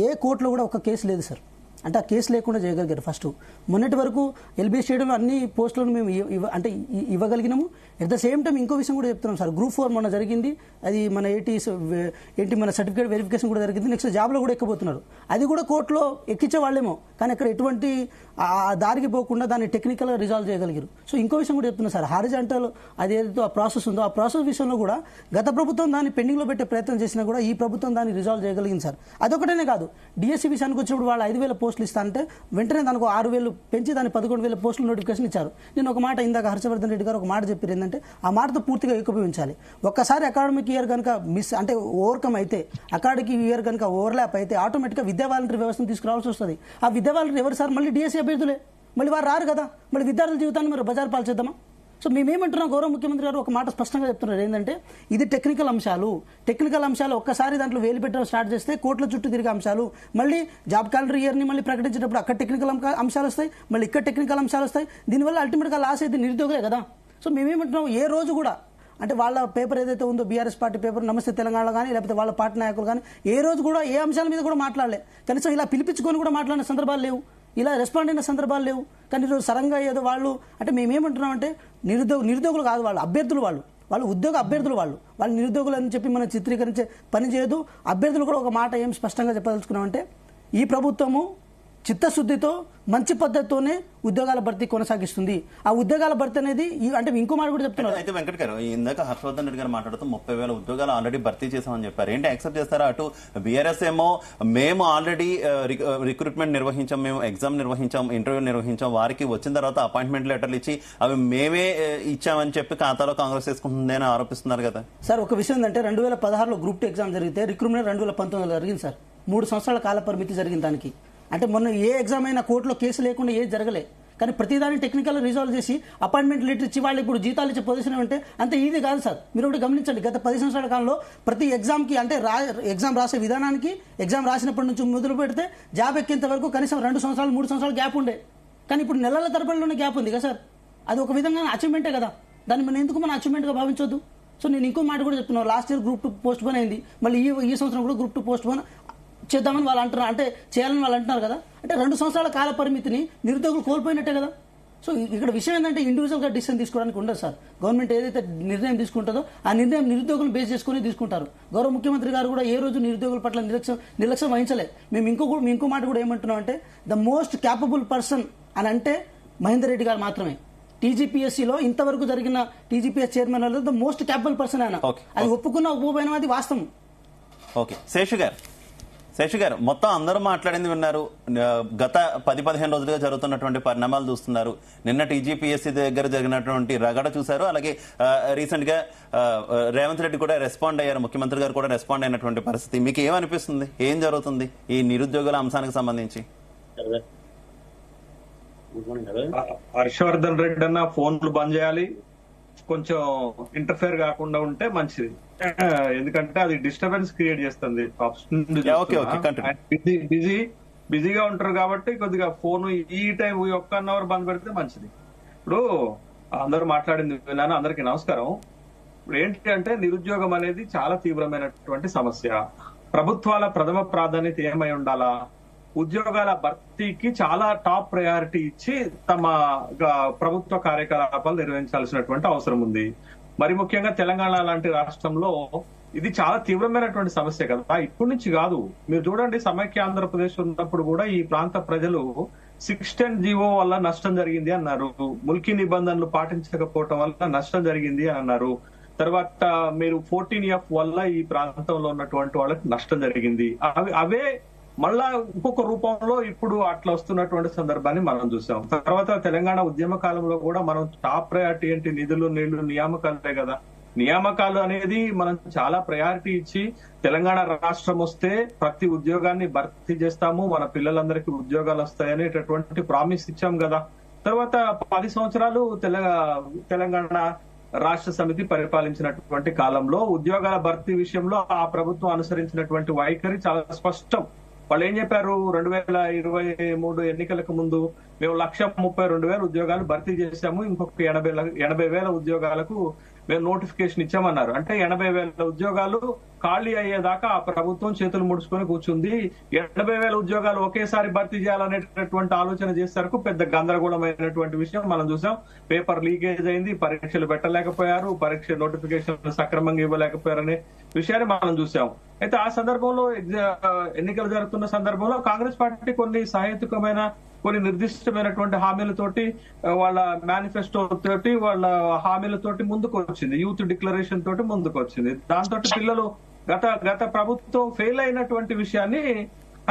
ఏ కోర్టులో కూడా ఒక కేసు లేదు సార్. అంటే ఆ కేసు లేకుండా చేయగలిగారు. ఫస్ట్ మొన్నటి వరకు ఎల్బీ స్టేడియంలో అన్ని పోస్టులను మేము ఇవ్వగలిగినాము. ఎట్ ద సేమ్ టైం ఇంకో విషయం కూడా చెప్తున్నాం సార్. గ్రూప్ 4 మొన్న జరిగింది. అది మన మన సర్టిఫికేట్ వెరిఫికేషన్ కూడా జరిగింది. నెక్స్ట్ జాబ్లో కూడా ఎక్కబోతున్నారు. అది కూడా కోర్టులో ఎక్కించే వాళ్ళేమో, కానీ అక్కడ ఎటువంటి దారికి పోకుండా దాన్ని టెక్నికల్గా రిజాల్వ్ చేయగలిగారు. సో ఇంకో విషయం కూడా చెప్తున్నా సార్. హారిజాంటల్ అది ఏదైతే ఆ ప్రాసెస్ ఉందో ఆ ప్రాసెస్ విషయంలో కూడా గత ప్రభుత్వం దాన్ని పెండింగ్లో పెట్టే ప్రయత్నం చేసినా కూడా ఈ ప్రభుత్వం దాన్ని రిజాల్వ్ చేయగలిగింది సార్. అదొకటేనే కాదు, డిఎస్సీ విషయానికి వచ్చినప్పుడు వాళ్ళు 5,000 పోస్టులు ఇస్తా అంటే వెంటనే దానికి 6,000 పెంచి దాన్ని 11,000 పోస్టులు నోటిఫికేషన్ ఇచ్చారు. నేను ఒక మాట ఇందాక హర్షవర్ధన్ రెడ్డి గారు ఒక మాట చెప్పారు ఏంటంటే ఆ మాటతో పూర్తిగా ఏకీభవించాలి. ఒక్కసారి అకాడమిక్ ఇయర్ కనుక ఓవర్కమ్ అయితే, అకాడమిక్ ఇయర్ కనుక ఓవర్లాప్ అయితే ఆటోమేటిక్గా విద్యా వాలంటరీ వ్యవస్థను తీసుకురావాల్సి వస్తుంది. ఆ విద్యా వాలంటరీ ఎవరు సార్? మళ్ళీ డిఎస్సీ అభ్యర్థులే. మళ్ళీ వారు రారు కదా. మళ్ళీ విద్యార్థుల జీవితాన్ని మరి బజారు పాలు చేద్దామా? సో మేమేమంటున్నాం, గౌరవ ముఖ్యమంత్రి గారు ఒక మాట స్పష్టంగా చెప్తున్నారు ఏంటంటే ఇది టెక్నికల్ అంశాలు ఒక్కసారి దాంట్లో వేలు పెట్టడం స్టార్ట్ చేస్తే కోట్ల చుట్టూ తిరిగే అంశాలు. మళ్ళీ జాబ్ క్యాలెండర్ ఇయర్ని మళ్ళీ ప్రకటించేటప్పుడు అక్కడ టెక్నికల్ అంశాలు వస్తాయి, మళ్ళీ ఇక్కడ టెక్నికల్ అంశాలు వస్తాయి. దీనివల్ల అల్టిమేట్గా లాస్ అయితే నిరుద్యోగులే కదా. సో మేమేమంటున్నాం, ఏ రోజు కూడా అంటే వాళ్ళ పేపర్ ఏదైతే ఉందో బీఆర్ఎస్ పార్టీ పేపర్ నమస్తే తెలంగాణ కానీ లేకపోతే వాళ్ళ పార్టీ నాయకులు కానీ ఏ రోజు కూడా ఏ అంశాల మీద కూడా మాట్లాడలే. కనీసం ఇలా పిలిపించుకొని కూడా మాట్లాడిన సందర్భాలు లేవు, ఇలా రెస్పాండ్ అయిన సందర్భాలు లేవు. కానీ ఈరోజు సరంగా ఏదో వాళ్ళు అంటే మేమేమంటున్నామంటే నిరుద్యోగులు కాదు, వాళ్ళు అభ్యర్థులు, వాళ్ళు ఉద్యోగ అభ్యర్థులు, వాళ్ళు నిరుద్యోగులు అని చెప్పి మనం చిత్రీకరించే పని చేయదు. అభ్యర్థులు కూడా ఒక మాట ఏం స్పష్టంగా చెప్పదలుచుకున్నామంటే ఈ ప్రభుత్వము చిత్తశుద్ధితో మంచి పద్ధతితోనే ఉద్యోగాల భర్తీ కొనసాగిస్తుంది. ఆ ఉద్యోగాల భర్తీ అనేది అంటే ఇంకో మాట కూడా చెప్తున్నారు. అయితే వెంకట్ గారు ఇందాక హర్షవర్ధన్ రెడ్డి గారు మాట్లాడుతూ 30,000 ఉద్యోగాలు ఆల్రెడీ భర్తీ చేశామని చెప్పారు. ఏంటి యాక్సెప్ట్ చేస్తారా? అటు బీఆర్ఎస్ ఏమో మేము ఆల్రెడీ రిక్రూట్మెంట్ నిర్వహించాం, మేము ఎగ్జామ్ నిర్వహించాం, ఇంటర్వ్యూ నిర్వహించాం, వారికి వచ్చిన తర్వాత అపాయింట్మెంట్ లెటర్లు ఇచ్చి అవి మేమే ఇచ్చామని చెప్పి ఖాతాలో కాంగ్రెస్ వేసుకుంటుంది అని ఆరోపిస్తున్నారు కదా సార్. ఒక విషయం ఏంటంటే 2016లో గ్రూప్ 2 ఎగ్జామ్ జరిగితే రిక్రూట్మెంట్ 2019లో జరిగింది సార్. 3 సంవత్సరాల కాల పరిమితి జరిగింది దానికి. అంటే మొన్న ఏ ఎగ్జామ్ అయినా కోర్టులో కేసు లేకుండా ఏది జరగలే. కానీ ప్రతిదాన్ని టెక్నికల్ రిజాల్వ్ చేసి అపాయింట్మెంట్ లెటర్ ఇచ్చి వాళ్ళు ఇప్పుడు జీతాలు ఇచ్చే పొజిషన్ అంటే అంత ఈజీ కాదు సార్. మీరు ఒకటి గమనించండి, గత 10 సంవత్సరాల కాలంలో ప్రతి ఎగ్జామ్కి అంటే ఎగ్జామ్ రాసే విధానానికి ఎగ్జామ్ రాసినప్పటి నుంచి మొదలు పెడితే జాబ్ ఎక్కేంత వరకు కనీసం 2 సంవత్సరాలు 3 సంవత్సరాలు గ్యాప్ ఉండే. కానీ ఇప్పుడు నెలల తరబడిలోనే గ్యాప్ ఉంది కదా సార్. అది ఒక విధంగా అచీవ్మెంటే కదా. దాన్ని మనం ఎందుకు అచీవ్మెంట్గా భావించొద్దు. సో నేను ఇంకో మాట కూడా చెప్తున్నాను, last year group 2 post phone అయింది, మళ్ళీ ఈ సంవత్సరం కూడా గ్రూప్ 2 పోస్ట్ పోన్ చేద్దామని వాళ్ళు అంటున్నారు, అంటే చేయాలని వాళ్ళు అంటున్నారు కదా. అంటే 2 సంవత్సరాల కాల పరిమితిని నిరుద్యోగులు కోల్పోయినట్టే కదా. సో ఇక్కడ విషయం ఏంటంటే ఇండివిజువల్గా డిసిషన్ తీసుకోవడానికి ఉండదు సార్. గవర్నమెంట్ ఏదైతే నిర్ణయం తీసుకుంటుందో ఆ నిర్ణయం నిరుద్యోగులను బేస్ చేసుకుని తీసుకుంటారు. గౌరవ ముఖ్యమంత్రి గారు కూడా ఏ రోజు నిరుద్యోగుల పట్ల నిర్లక్ష్యం వహించలే. మేము ఇంకో మాట కూడా ఏమంటున్నాం అంటే ద మోస్ట్ క్యాపబుల్ పర్సన్ అని అంటే మహేందర్ రెడ్డి గారు మాత్రమే. టీజీపీఎస్సీలో ఇంతవరకు జరిగిన TGPS chairman the most capable person ఆయన. అది ఒప్పుకుపోయినా అది వాస్తవం. ఓకే, శేషు గారు మొత్తం అందరూ మాట్లాడింది విన్నారు. గత 10-15 రోజులుగా జరుగుతున్నటువంటి పరిణామాలు చూస్తున్నారు. నిన్న టీజీపీఎస్సీ దగ్గర జరిగినటువంటి రగడ చూశారు. అలాగే రీసెంట్ గా రేవంత్ రెడ్డి కూడా రెస్పాండ్ అయ్యారు, ముఖ్యమంత్రి గారు కూడా రెస్పాండ్ అయినటువంటి పరిస్థితి. మీకు ఏమనిపిస్తుంది, ఏం జరుగుతుంది ఈ నిరుద్యోగుల అంశానికి సంబంధించి? హర్షవర్ధన్ రెడ్డి అన్న ఫోన్లు బంద్ చేయాలి, కొంచెం ఇంటర్ఫేర్ కాకుండా ఉంటే మంచిది. ఎందుకంటే అది డిస్టర్బెన్స్ క్రియేట్ చేస్తుంది. బిజీ బిజీగా ఉంటారు కాబట్టి కొద్దిగా ఫోన్ ఈ టైం ఒక్క అవర్ బంద్ పెడితే మంచిది. ఇప్పుడు అందరూ మాట్లాడింది విన్నాను. అందరికీ నమస్కారం. ఇప్పుడు ఏంటి అంటే నిరుద్యోగం అనేది చాలా తీవ్రమైనటువంటి సమస్య. ప్రభుత్వాల ప్రథమ ప్రాధాన్యత ఏమై ఉండాలా? ఉద్యోగాల భర్తీకి చాలా టాప్ ప్రయారిటీ ఇచ్చి తమ ప్రభుత్వ కార్యకలాపాలు నిర్వహించాల్సినటువంటి అవసరం ఉంది. మరి ముఖ్యంగా తెలంగాణ లాంటి రాష్ట్రంలో ఇది చాలా తీవ్రమైనటువంటి సమస్య కదా. ఇప్పటి నుంచి కాదు, మీరు చూడండి, సమైక్య ఆంధ్రప్రదేశ్ ఉన్నప్పుడు కూడా ఈ ప్రాంత ప్రజలు 610 జీవో వల్ల నష్టం జరిగింది అన్నారు. ముల్కీ నిబంధనలు పాటించకపోవటం వల్ల నష్టం జరిగింది అని అన్నారు. తర్వాత మీరు 14F వల్ల ఈ ప్రాంతంలో ఉన్నటువంటి వాళ్ళకి నష్టం జరిగింది. అవే మళ్ళా ఇంకొక రూపంలో ఇప్పుడు అట్లా వస్తున్నటువంటి సందర్భాన్ని మనం చూసాం. తర్వాత తెలంగాణ ఉద్యమ కాలంలో కూడా మనం టాప్ ప్రయారిటీ ఏంటి? నిధులు, నీళ్లు, నియామకాలే కదా. నియామకాలు అనేది మనం చాలా ప్రయారిటీ ఇచ్చి తెలంగాణ రాష్ట్రం వస్తే ప్రతి ఉద్యోగాన్ని భర్తీ చేస్తాము, మన పిల్లలందరికీ ఉద్యోగాలు వస్తాయనేటటువంటి ప్రామిస్ ఇచ్చాం కదా. తర్వాత 10 సంవత్సరాలు తెలంగాణ రాష్ట్ర సమితి పరిపాలించినటువంటి కాలంలో ఉద్యోగాల భర్తీ విషయంలో ఆ ప్రభుత్వం అనుసరించినటువంటి వైఖరి చాలా స్పష్టం. వాళ్ళు ఏం చెప్పారు? 2023 ఎన్నికలకు ముందు మేము 1,32,000 ఉద్యోగాలు భర్తీ చేశాము, ఇంకొక 80,000 ఉద్యోగాలకు మేము నోటిఫికేషన్ ఇచ్చామన్నారు. అంటే 80,000 ఉద్యోగాలు ఖాళీ అయ్యేదాకా ఆ ప్రభుత్వం చేతులు ముడుచుకొని కూర్చుంది. 80,000 ఉద్యోగాలు ఒకేసారి భర్తీ చేయాలనేటటువంటి ఆలోచన చేసేసరికి పెద్ద గందరగోళమైనటువంటి విషయం మనం చూసాం. పేపర్ లీకేజ్ అయింది, పరీక్షలు పెట్టలేకపోయారు, పరీక్ష నోటిఫికేషన్ సక్రమంగా ఇవ్వలేకపోయారనే విషయాన్ని మనం చూసాం. అయితే ఆ సందర్భంలో ఎన్నికలు జరుగుతున్న సందర్భంలో కాంగ్రెస్ పార్టీ కొన్ని సహేతుకమైన, కొన్ని నిర్దిష్టమైనటువంటి హామీలతోటి, వాళ్ళ మేనిఫెస్టో తోటి, వాళ్ళ హామీలతోటి ముందుకు వచ్చింది. యూత్ డిక్లరేషన్ తోటి ముందుకు వచ్చింది. దాంతో పిల్లలు గత ప్రభుత్వం ఫెయిల్ అయినటువంటి విషయాన్ని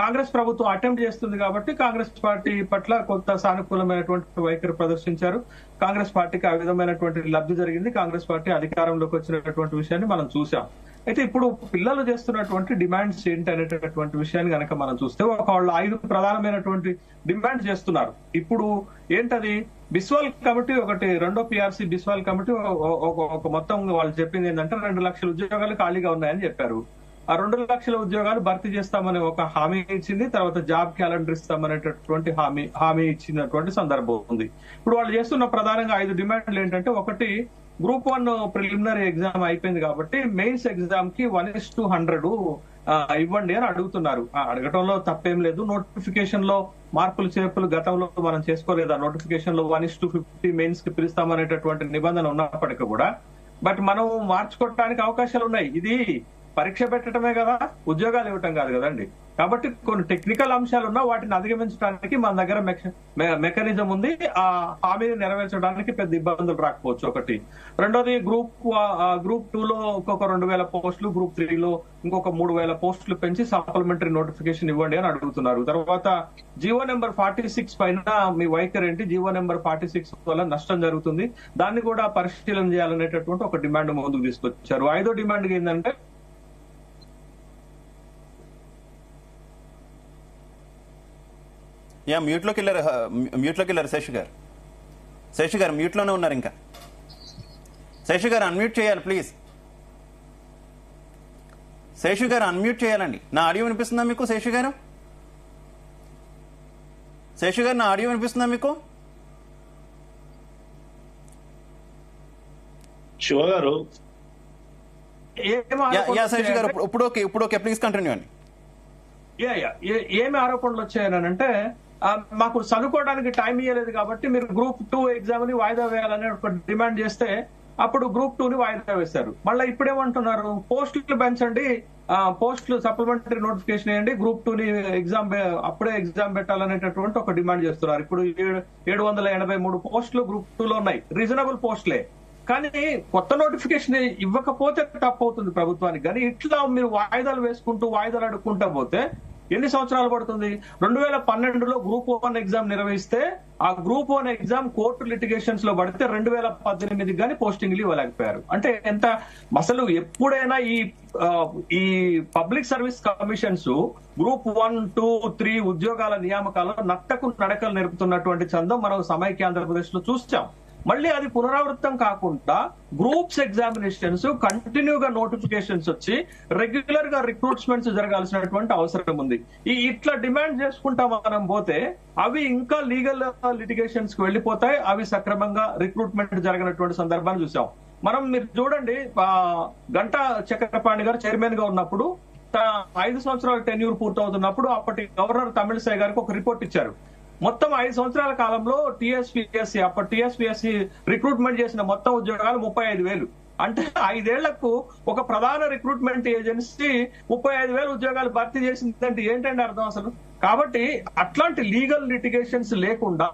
కాంగ్రెస్ ప్రభుత్వం అటెంప్ట్ చేస్తుంది కాబట్టి కాంగ్రెస్ పార్టీ పట్ల కొంత సానుకూలమైనటువంటి వైఖరి ప్రదర్శించారు. కాంగ్రెస్ పార్టీకి ఆ విధమైనటువంటి లబ్ధి జరిగింది. కాంగ్రెస్ పార్టీ అధికారంలోకి వచ్చినటువంటి విషయాన్ని మనం చూసాం. అయితే ఇప్పుడు పిల్లలు చేస్తున్నటువంటి డిమాండ్స్ ఏంటి అనేటటువంటి విషయాన్ని కనుక మనం చూస్తే వాళ్ళు 5 ప్రధానమైనటువంటి డిమాండ్స్ చేస్తున్నారు. ఇప్పుడు ఏంటది? బిస్వాల్ కమిటీ ఒకటి, రెండో పిఆర్సీ బిస్వాల్ కమిటీ ఒక మొత్తం వాళ్ళు చెప్పింది ఏంటంటే 2 లక్షల ఉద్యోగాలు ఖాళీగా ఉన్నాయని చెప్పారు. ఆ 2 లక్షల ఉద్యోగాలు భర్తీ చేస్తామని ఒక హామీ ఇచ్చింది. తర్వాత జాబ్ క్యాలెండర్ ఇస్తామనేటటువంటి హామీ ఇచ్చినటువంటి సందర్భం ఉంది. ఇప్పుడు వాళ్ళు చేస్తున్న ప్రధానంగా 5 డిమాండ్లు ఏంటంటే, ఒకటి, గ్రూప్ 1 ప్రిలిమినరీ ఎగ్జామ్ అయిపోయింది కాబట్టి మెయిన్స్ ఎగ్జామ్ కి 1:100 ఇవ్వండి అని అడుగుతున్నారు. అడగటంలో తప్పేం లేదు. నోటిఫికేషన్ లో మార్పులు చేర్పులు గతంలో మనం చేసుకోలేదా? నోటిఫికేషన్ లో 1:50 మెయిన్స్ కి పిలుస్తామనేటటువంటి నిబంధన ఉన్నప్పటికీ కూడా బట్ మనం మార్చుకోవడానికి అవకాశాలు ఉన్నాయి. ఇది పరీక్ష పెట్టడమే కదా, ఉద్యోగాలు ఇవ్వటం కాదు కదండి. కాబట్టి కొన్ని టెక్నికల్ అంశాలు ఉన్నా వాటిని అధిగమించడానికి మన దగ్గర మెకానిజం ఉంది. ఆ హామీని నెరవేర్చడానికి పెద్ద ఇబ్బందులు రాకపోవచ్చు. ఒకటి. రెండోది, గ్రూప్ 2లో ఇంకొక 2,000 పోస్టులు, గ్రూప్ 3లో ఇంకొక 3,000 పోస్టులు పెంచి సప్లిమెంటరీ నోటిఫికేషన్ ఇవ్వండి అని అడుగుతున్నారు. తర్వాత జీవో నెంబర్ 46 పైన మీ వైఖరి ఏంటి? జీవో నెంబర్ 46 వల్ల నష్టం జరుగుతుంది, దాన్ని కూడా పరిశీలన చేయాలనేటటువంటి ఒక డిమాండ్ ముందుకు తీసుకొచ్చారు. 5వ డిమాండ్ ఏంటంటే, మ్యూట్లోకి వెళ్ళారు శేషు గారు మ్యూట్లోనే ఉన్నారు. ఇంకా శేషు గారు అన్మ్యూట్ చేయాలి ప్లీజ్. శేషు గారు అన్మ్యూట్ చేయాలండి. నా ఆడియో వినిపిస్తుందా మీకు? శేషు గారు నా ఆడియో వినిపిస్తుందా మీకు? శివ గారు, శేషు గారు ఇప్పుడు ఓకే ప్లీజ్ కంటిన్యూ అండి. ఏమి ఆరోపణలు వచ్చాయనంటే, మాకు చదువుకోవడానికి టైం ఇవ్వలేదు కాబట్టి మీరు గ్రూప్ 2 ఎగ్జామ్ ని వాయిదా వేయాలని ఒక డిమాండ్ చేస్తే అప్పుడు గ్రూప్ 2 ని వాయిదా వేశారు. మళ్ళీ ఇప్పుడేమంటున్నారు? పోస్టులు పెంచండి, పోస్టులు సప్లిమెంటరీ నోటిఫికేషన్ వేయండి, గ్రూప్ 2 ని అప్పుడే ఎగ్జామ్ పెట్టాలనేటటువంటి ఒక డిమాండ్ చేస్తున్నారు. ఇప్పుడు 783 పోస్టులు గ్రూప్ 2లో ఉన్నాయి. రీజనబుల్ పోస్టులే, కానీ కొత్త నోటిఫికేషన్ ఇవ్వకపోతే తప్పు అవుతుంది ప్రభుత్వానికి. కానీ ఇట్లా మీరు వాయిదాలు వేసుకుంటూ వాయిదాలు అడుక్కుంటా పోతే ఎన్ని సంవత్సరాలు పడుతుంది? 2012లో గ్రూప్ 1 ఎగ్జామ్ నిర్వహిస్తే ఆ గ్రూప్ 1 ఎగ్జామ్ కోర్టు లిటిగేషన్స్ లో పడితే 2018 గానీ పోస్టింగ్లు ఇవ్వలేకపోయారు. అంటే ఎంత అసలు ఎప్పుడైనా ఈ పబ్లిక్ సర్వీస్ కమిషన్స్ గ్రూప్ 1, 2, 3 ఉద్యోగాల నియామకాల్లో నట్టకు నడకలు నేర్పుతున్నటువంటి చందం మనం సమైక్య ఆంధ్రప్రదేశ్ లో చూస్తాం. మళ్ళీ అది పునరావృతం కాకుండా గ్రూప్స్ ఎగ్జామినేషన్స్ కంటిన్యూగా నోటిఫికేషన్స్ వచ్చి రెగ్యులర్ గా రిక్రూట్మెంట్స్ జరగాల్సినటువంటి అవసరం ఉంది. ఇట్లా డిమాండ్ చేసుకుంటా మనం పోతే అవి ఇంకా లీగల్ లిటిగేషన్స్ కి వెళ్ళిపోతాయి. అవి సక్రమంగా రిక్రూట్మెంట్ జరగనటువంటి సందర్భాన్ని చూసాం మనం. మీరు చూడండి, గంటా చక్రపాణి గారు చైర్మన్ గా ఉన్నప్పుడు 5 సంవత్సరాల టెన్యూర్ పూర్తవుతున్నప్పుడు అప్పటి గవర్నర్ తమిళిసై గారికి ఒక రిపోర్ట్ ఇచ్చారు. మొత్తం 5 సంవత్సరాల కాలంలో టీఎస్పీఎస్సీ రిక్రూట్మెంట్ చేసిన మొత్తం ఉద్యోగాలు 35,000. అంటే 5 ఏళ్లకు ఒక ప్రధాన రిక్రూట్మెంట్ ఏజెన్సీ 35,000 ఉద్యోగాలు భర్తీ చేసిందంటే ఏంటంటే అర్థం అసలు. కాబట్టి అట్లాంటి లీగల్ లిటిగేషన్స్ లేకుండా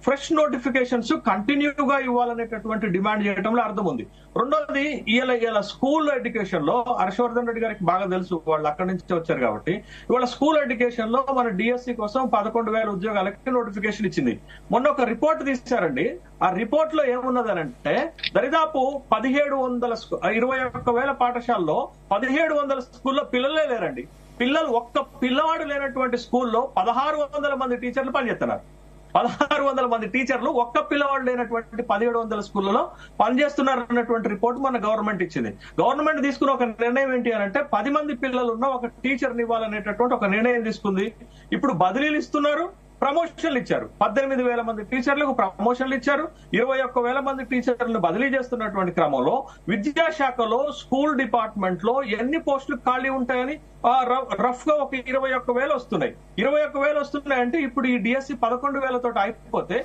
ఫ్రెష్ నోటిఫికేషన్స్ కంటిన్యూగా ఇవ్వాలనేటటువంటి డిమాండ్ చేయడంలో అర్థం ఉంది. రెండోది, ఇవాళ స్కూల్ ఎడ్యుకేషన్ లో హర్షవర్ధన్ రెడ్డి గారికి బాగా తెలుసు, వాళ్ళు అక్కడి నుంచి వచ్చారు కాబట్టి, ఇవాళ స్కూల్ ఎడ్యుకేషన్ లో మన డిఎస్సి కోసం 11,000 ఉద్యోగాలకి నోటిఫికేషన్ ఇచ్చింది. మొన్న ఒక రిపోర్ట్ తీశారండి. ఆ రిపోర్ట్ లో ఏమున్నదనంటే దరిదాపు 21,000 పాఠశాలలో 1,700 స్కూల్లో పిల్లలే లేరండి. ఒక్క పిల్లవాడు లేనటువంటి స్కూల్లో 1,600 మంది టీచర్లు పనిచేస్తున్నారు. 1,600 మంది టీచర్లు ఒక్క పిల్లవాడు లేనటువంటి 1,700 స్కూళ్లలో పనిచేస్తున్నారు అన్నటువంటి రిపోర్ట్ మన గవర్నమెంట్ ఇచ్చింది. గవర్నమెంట్ తీసుకున్న ఒక నిర్ణయం ఏంటి అంటే 10 మంది పిల్లలు ఉన్న ఒక టీచర్ని ఇవ్వాలనేటటువంటి ఒక నిర్ణయం తీసుకుంది. ఇప్పుడు బదిలీలు ఇస్తున్నారు, ప్రమోషన్లు ఇచ్చారు. 18,000 మంది టీచర్లకు ప్రమోషన్లు ఇచ్చారు. 21,000 మంది టీచర్లను బదిలీ చేస్తున్నటువంటి క్రమంలో విద్యాశాఖలో స్కూల్ డిపార్ట్మెంట్ లో ఎన్ని పోస్టులు ఖాళీ ఉంటాయని రఫ్ గా ఒక 21,000 వస్తున్నాయి. 21,000 వస్తున్నాయంటే ఇప్పుడు ఈ డిఎస్సి 11,000 తోటి అయిపోతే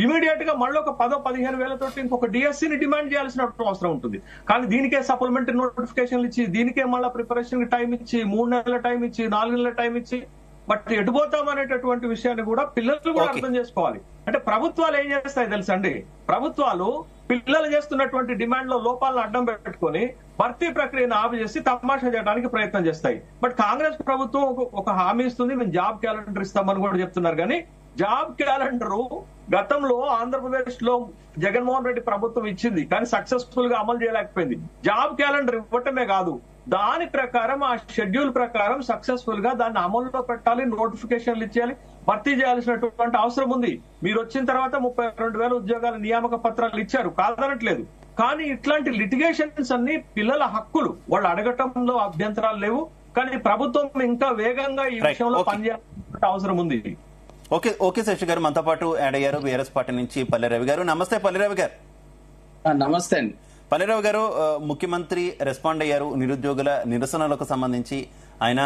ఇమీడియట్ గా మళ్ళీ ఒక 10-15,000 తోటి ఇంకొక డిఎస్సిని డిమాండ్ చేయాల్సిన అవసరం ఉంటుంది. కానీ దీనికే సప్లిమెంటరీ నోటిఫికేషన్లు ఇచ్చి, దీనికే మళ్ళీ ప్రిపరేషన్ టైం ఇచ్చి, 3 నెలల టైం ఇచ్చి, 4 నెలల టైం ఇచ్చి, బట్ ఎటుపోతాం అనేటటువంటి విషయాన్ని కూడా పిల్లలు కూడా అర్థం చేసుకోవాలి. అంటే ప్రభుత్వాలు ఏం చేస్తాయి తెలుసండి, ప్రభుత్వాలు పిల్లలు చేస్తున్నటువంటి డిమాండ్ లో లోపాలను అడ్డం పెట్టుకుని భర్తీ ప్రక్రియను ఆపు చేసి తమాషా చేయడానికి ప్రయత్నం చేస్తాయి. బట్ కాంగ్రెస్ ప్రభుత్వం ఒక హామీ ఇస్తుంది, మేము జాబ్ క్యాలెండర్ ఇస్తామని కూడా చెప్తున్నారు. కానీ జాబ్ క్యాలెండర్ గతంలో ఆంధ్రప్రదేశ్ లో జగన్మోహన్ రెడ్డి ప్రభుత్వం ఇచ్చింది, కానీ సక్సెస్ఫుల్ గా అమలు చేయలేకపోయింది. జాబ్ క్యాలెండర్ ఇవ్వటమే కాదు, దాని ప్రకారం ఆ షెడ్యూల్ ప్రకారం సక్సెస్ఫుల్ గా దాన్ని అమలులో పెట్టాలి, నోటిఫికేషన్లు ఇచ్చేయాలి, భర్తీ చేయాల్సినటువంటి అవసరం ఉంది. మీరు వచ్చిన తర్వాత 32,000 ఉద్యోగాల నియామక పత్రాలు ఇచ్చారు, కాదనట్లేదు. కానీ ఇట్లాంటి లిటిగేషన్స్ అన్ని పిల్లల హక్కులు, వాళ్ళు అడగటంలో అభ్యంతరాలు లేవు. కానీ ప్రభుత్వం ఇంకా వేగంగా ఈ విషయంలో పనిచేయాల్సిన అవసరం ఉంది. ఓకే శశి గారు, మనతో పాటు యాడ్ అయ్యారు బీఆర్ఎస్ పార్టీ నుంచి పల్లె రవి గారు. నమస్తే పల్లె రవి గారు. నమస్తే అండి. పల్లెరావు గారు, ముఖ్యమంత్రి రెస్పాండ్ అయ్యారు నిరుద్యోగుల నిరసనలకు సంబంధించి. ఆయన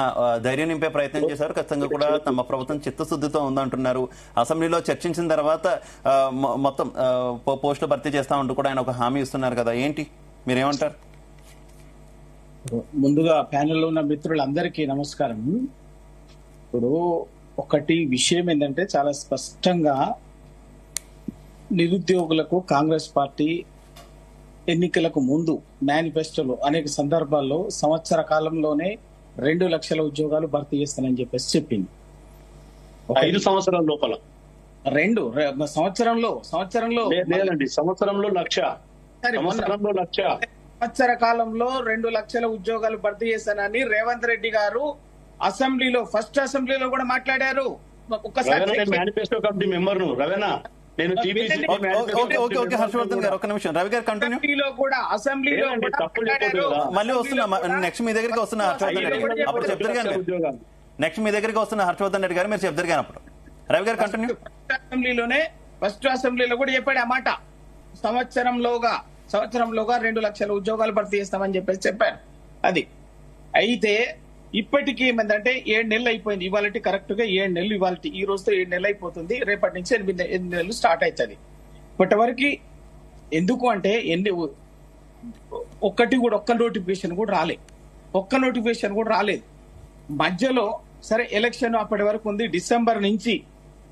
ధైర్యం నింపే ప్రయత్నం చేశారు. ఖచ్చితంగా కూడా తమ ప్రభుత్వం చిత్తశుద్ధితో ఉందంటున్నారు. అసెంబ్లీలో చర్చించిన తర్వాత మొత్తం పోస్టులు భర్తీ చేస్తామంటూ కూడా ఆయన ఒక హామీ ఇస్తున్నారు కదా, ఏంటి మీరేమంటారు? ముందుగా ప్యానెల్లో ఉన్న మిత్రులందరికీ నమస్కారం. ఇప్పుడు ఒకటి విషయం ఏంటంటే, చాలా స్పష్టంగా నిరుద్యోగులకు కాంగ్రెస్ పార్టీ ఎన్నికలకు ముందు మేనిఫెస్టోలో అనేక సందర్భాల్లో సంవత్సర కాలంలోనే 2 లక్షల ఉద్యోగాలు భర్తీ చేస్తానని చెప్పేసి చెప్పింది. 5 సంవత్సరాల లోపల 2 సంవత్సరంలో లేదండి, సంవత్సరంలో 1,00,000. సంవత్సర కాలంలో 2 లక్షల ఉద్యోగాలు భర్తీ చేస్తానని రేవంత్ రెడ్డి గారు అసెంబ్లీలో ఫస్ట్ అసెంబ్లీలో కూడా మాట్లాడారు. ఒక్కసారి మేనిఫెస్టో కమిటీ మెంబర్ రవేనా, నేను హర్షవర్ధన్ గారు ఒక్క నిమిషం, రవి గారు కంటిన్యూ. అసెంబ్లీలో మళ్ళీ వస్తున్నా, నెక్స్ట్ మీ దగ్గరికి వస్తున్నా హర్షవర్ధన్ రెడ్డి గారు, అప్పుడు చెప్తారు కానీ నెక్స్ట్ మీ దగ్గరికి వస్తున్న హర్షవర్ధన్ రెడ్డి గారు, మీరు చెప్తారు కానీ అప్పుడు. రవి గారు కంటిన్యూ. ఫస్ట్ అసెంబ్లీలో కూడా చెప్పాడు ఆ మాట. సంవత్సరంలోగా 2 లక్షల ఉద్యోగాలు భర్తీ చేస్తామని చెప్పేసి చెప్పారు. అది అయితే ఇప్పటికీ ఏమైందంటే 7 నెలలు అయిపోయింది. ఇవాళ కరెక్ట్ గా 7 నెలలు, ఇవాళ ఈ రోజుతో 7 నెలలు అయిపోతుంది. రేపటి నుంచి 8 నెలలు స్టార్ట్ అవుతుంది. ఇప్పటి వరకు ఎందుకు అంటే ఒక్క నోటిఫికేషన్ కూడా రాలేదు. మధ్యలో సరే ఎలక్షన్ అప్పటి వరకు ఉంది. డిసెంబర్ నుంచి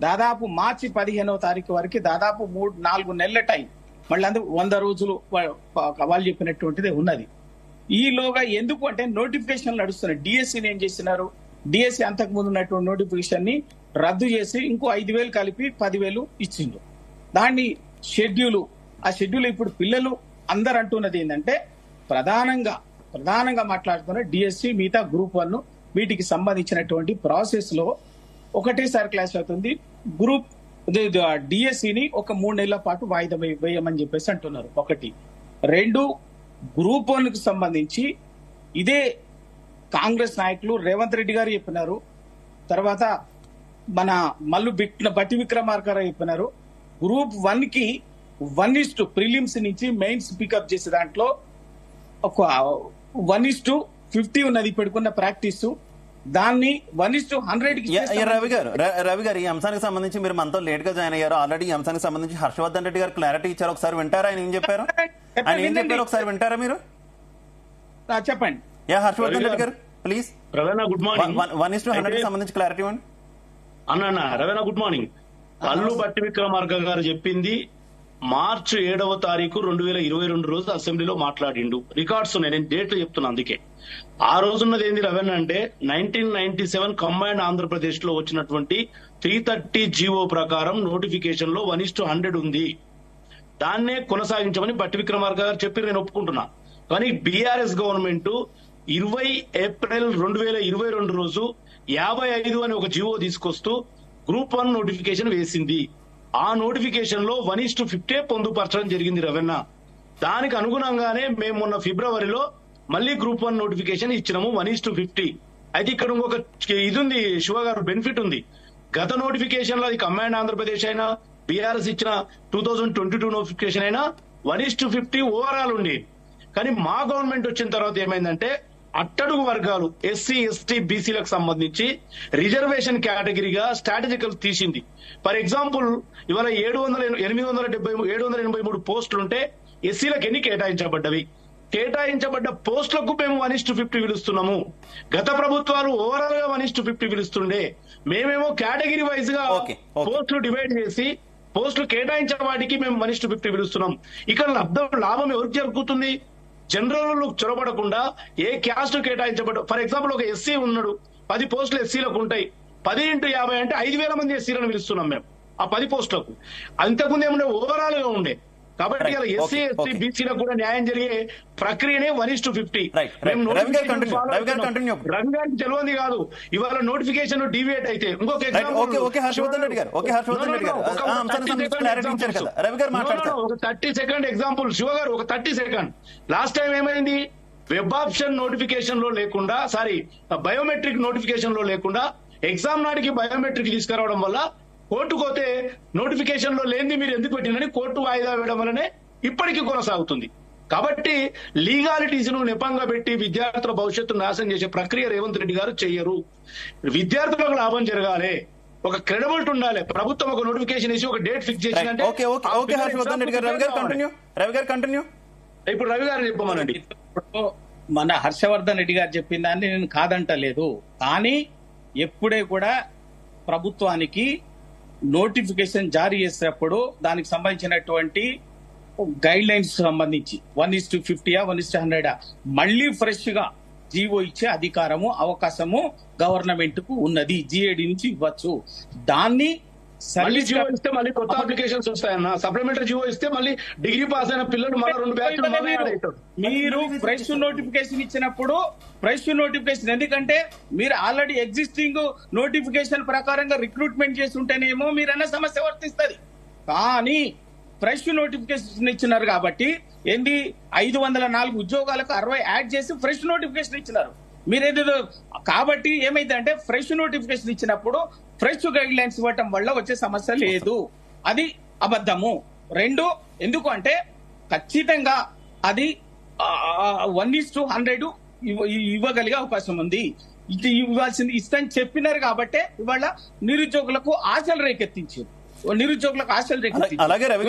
దాదాపు మార్చి 15వ తారీఖు వరకు దాదాపు 3-4 నెలల టైం, మళ్ళీ అందుకు 100 రోజులు వాళ్ళు చెప్పినటువంటిది ఉన్నది. ఈలోగా ఎందుకు అంటే నోటిఫికేషన్లు నడుస్తున్నాయి. డిఎస్సీని ఏం చేస్తున్నారు, డిఎస్సీ అంతకు ముందు ఉన్నటువంటి నోటిఫికేషన్ ని రద్దు చేసి ఇంకో 5,000 కలిపి 10,000 ఇచ్చిండు. దాన్ని ఆ షెడ్యూల్ ఇప్పుడు పిల్లలు అందరు అంటున్నది ఏంటంటే, ప్రధానంగా మాట్లాడుతున్న డిఎస్సీ మిగతా గ్రూప్ 1 వీటికి సంబంధించినటువంటి ప్రాసెస్ లో ఒకటేసారి క్లాస్ అవుతుంది. గ్రూప్ డిఎస్సిని ఒక 3 నెలల పాటు వాయిదా వేయమని చెప్పేసి అంటున్నారు. ఒకటి. 2, గ్రూప్ 1 కు సంబంధించి ఇదే కాంగ్రెస్ నాయకులు రేవంత్ రెడ్డి గారు చెప్పినారు, తర్వాత మన బట్టి విక్రమార్క గారు చెప్పినారు. గ్రూప్ 1 కి 1:2 ప్రిలిమ్స్ నుంచి మెయిన్స్ పికప్ చేసే దాంట్లో ఒక 1:50 ఉన్నది పెట్టుకున్న ప్రాక్టీస్. దాన్ని 1:100 కి రవి గారు ఈ అంశానికి సంబంధించి మీరు మనతో లేట్ గా జాయిన్ అయ్యారు. ఆల్రెడీ ఈ అంశానికి సంబంధించి హర్షవర్ధన్ రెడ్డి గారు క్లారిటీ ఇచ్చారు. ఒకసారి వింటారా ఆయన ఏం చెప్పారు? ఆయన ఏం చెప్పారు ఒకసారి వింటారా మీరు? చెప్పండి. హర్షవర్ధన్ రెడ్డి గారు ప్లీజ్. రవేనా good morning. 1:100 కి సంబంధించి క్లారిటీ ఇవ్వండి. అన్న రవేనా గుడ్ మార్నింగ్. బట్టి విక్రమార్క గారు చెప్పింది మార్చి 7వ తారీఖు 2022 రోజు అసెంబ్లీలో మాట్లాడిండు. రికార్డ్స్ ఉన్నాయి, నేను డేట్లు చెప్తున్నా. అందుకే ఆ రోజున్నది ఏంది రవెన్ అంటే 1997 కంబైన్డ్ ఆంధ్రప్రదేశ్ లో వచ్చినటువంటి 330 జీవో ప్రకారం నోటిఫికేషన్ లో 1:100 ఉంది. దాన్నే కొనసాగించమని బట్టి విక్రమార్క గారు చెప్పి నేను ఒప్పుకుంటున్నా. కానీ బీఆర్ఎస్ గవర్నమెంట్ 20 ఏప్రిల్ 2022 రోజు 55 అని ఒక జీవో తీసుకొస్తూ గ్రూప్ 1 నోటిఫికేషన్ వేసింది. ఆ నోటిఫికేషన్ లో 1:50 పొందుపరచడం జరిగింది రవెన్న. దానికి అనుగుణంగానే మేము మొన్న ఫిబ్రవరిలో మళ్ళీ గ్రూప్ 1 నోటిఫికేషన్ ఇచ్చినాము 1:50. అయితే ఇక్కడ ఇంకొక ఇది ఉంది శివ గారు, బెనిఫిట్ ఉంది. గత నోటిఫికేషన్ లో అది కంబైన్డ్ ఆంధ్రప్రదేశ్ అయినా బీఆర్ఎస్ ఇచ్చిన 2022 నోటిఫికేషన్ అయినా 1:50 ఓవరాల్ ఉంది. కానీ మా గవర్నమెంట్ వచ్చిన తర్వాత ఏమైందంటే అట్టడుగు వర్గాలు ఎస్సీ ఎస్టీ బీసీలకు సంబంధించి రిజర్వేషన్ కేటగిరీగా స్ట్రాటజికల్ తీసింది. ఫర్ ఎగ్జాంపుల్ ఇవాళ 783 పోస్టులుంటే ఎస్సీలకు ఎన్ని కేటాయించబడ్డవి? కేటాయించబడ్డ పోస్టులకు మేము 1:50 పిలుస్తున్నాము. గత ప్రభుత్వాలు ఓవరాల్ గా 1:50 పిలుస్తుండే. మేమేమో కేటగిరీ వైజ్ గా పోస్టులు డివైడ్ చేసి పోస్టులు కేటాయించే వాటికి మేము 1:50 పిలుస్తున్నాం. ఇక్కడ లాభం ఎవరికి జరుగుతుంది? జనరల్ చొరబడకుండా ఏ క్యాస్ట్ కేటాయించబడ్డ, ఫర్ ఎగ్జాంపుల్ ఒక ఎస్సీ ఉన్నాడు, 10 పోస్టులు ఎస్సీలకు ఉంటాయి. 10x50 అంటే 5,000 మంది ఎస్సీలను పిలుస్తున్నాం మేము ఆ 10 పోస్టులకు. అంతకుముందు ఏముండే ఓవరాల్ గా ఉండే. కాబట్టి ఇలా ఎస్సీ ఎస్టీ బీసీలకు కూడా న్యాయం జరిగే ప్రక్రియనే 1:50. రవి గారికి తెలియంది కాదు. ఇవాళ నోటిఫికేషన్ డివియేట్ అయితే ఇంకొక ఎగ్జాంపుల్ ఒక 30 సెకండ్ ఎగ్జాంపుల్ శివ గారు, ఒక 30 సెకండ్. లాస్ట్ టైం ఏమైంది? వెబ్ ఆప్షన్ నోటిఫికేషన్ లో లేకుండా, బయోమెట్రిక్ నోటిఫికేషన్ లో లేకుండా ఎగ్జామ్ నాటికి బయోమెట్రిక్ తీసుకురావడం వల్ల కోర్టుకు పోతే నోటిఫికేషన్ లో లేనిది మీరు ఎందుకు పెట్టినని కోర్టు వాయిదా వేయడం వల్లనే ఇప్పటికీ కొనసాగుతుంది. కాబట్టి లీగాలిటీస్ ను నెపంగా పెట్టి విద్యార్థుల భవిష్యత్తు నాశనం చేసే ప్రక్రియ రేవంత్ రెడ్డి గారు చెయ్యరు. విద్యార్థులకు లాభం జరగాలి, ఒక క్రెడిబిలిటీ ఉండాలి. ప్రభుత్వం ఒక నోటిఫికేషన్ వేసి ఒక డేట్ ఫిక్స్ చేసిందంటే ఇప్పుడు రవి గారు చెప్పమనండి. మన హర్షవర్ధన్ రెడ్డి గారు చెప్పిన దాన్ని నేను కాదంటలేదు. కానీ ఎప్పుడే కూడా ప్రభుత్వానికి నోటిఫికేషన్ జారీ చేసేటప్పుడు దానికి సంబంధించినటువంటి గైడ్ లైన్స్ సంబంధించి 1:50 1:100 మళ్లీ ఫ్రెష్ గా జీవో ఇచ్చే అధికారము అవకాశము గవర్నమెంట్ కు ఉన్నది. జిఏడి నుంచి ఇవ్వచ్చు. దాన్ని జీవో ఇస్తే మళ్ళీ కొత్త అప్లికేషన్స్ వస్తాయన్న. సప్లిమెంటరీ జీవో ఇస్తే మళ్ళీ డిగ్రీ పాస్ అయిన పిల్లలు మళ్ళీ 2 బ్యాచ్లు మీరు ఫ్రెష్ నోటిఫికేషన్ ఇచ్చినప్పుడు ఫ్రెష్ నోటిఫికేషన్, ఎందుకంటే మీరు ఆల్రెడీ ఎగ్జిస్టింగ్ నోటిఫికేషన్ ప్రకారంగా రిక్రూట్మెంట్ చేసి ఉంటేనేమో మీరన్న సమస్య వర్తిస్తుంది. కానీ ఫ్రెష్ నోటిఫికేషన్ ఇచ్చినారు కాబట్టి 504 ఉద్యోగాలకు 60 యాడ్ చేసి ఫ్రెష్ నోటిఫికేషన్ ఇచ్చినారు మీరేదో. కాబట్టి ఏమైందంటే ఫ్రెష్ నోటిఫికేషన్ ఇచ్చినప్పుడు ఫ్రెష్ గైడ్ లైన్స్ ఇవ్వటం వల్ల వచ్చే సమస్య లేదు. అది అబద్ధము. 2, ఎందుకు అంటే ఖచ్చితంగా అది 1:100 ఇవ్వగలిగే అవకాశం ఉంది. ఇది ఇవ్వాల్సింది ఇస్తని చెప్పినారు కాబట్టి ఇవాళ నిరుద్యోగులకు ఆశలు రేకెత్తించారు. అలాగే రవి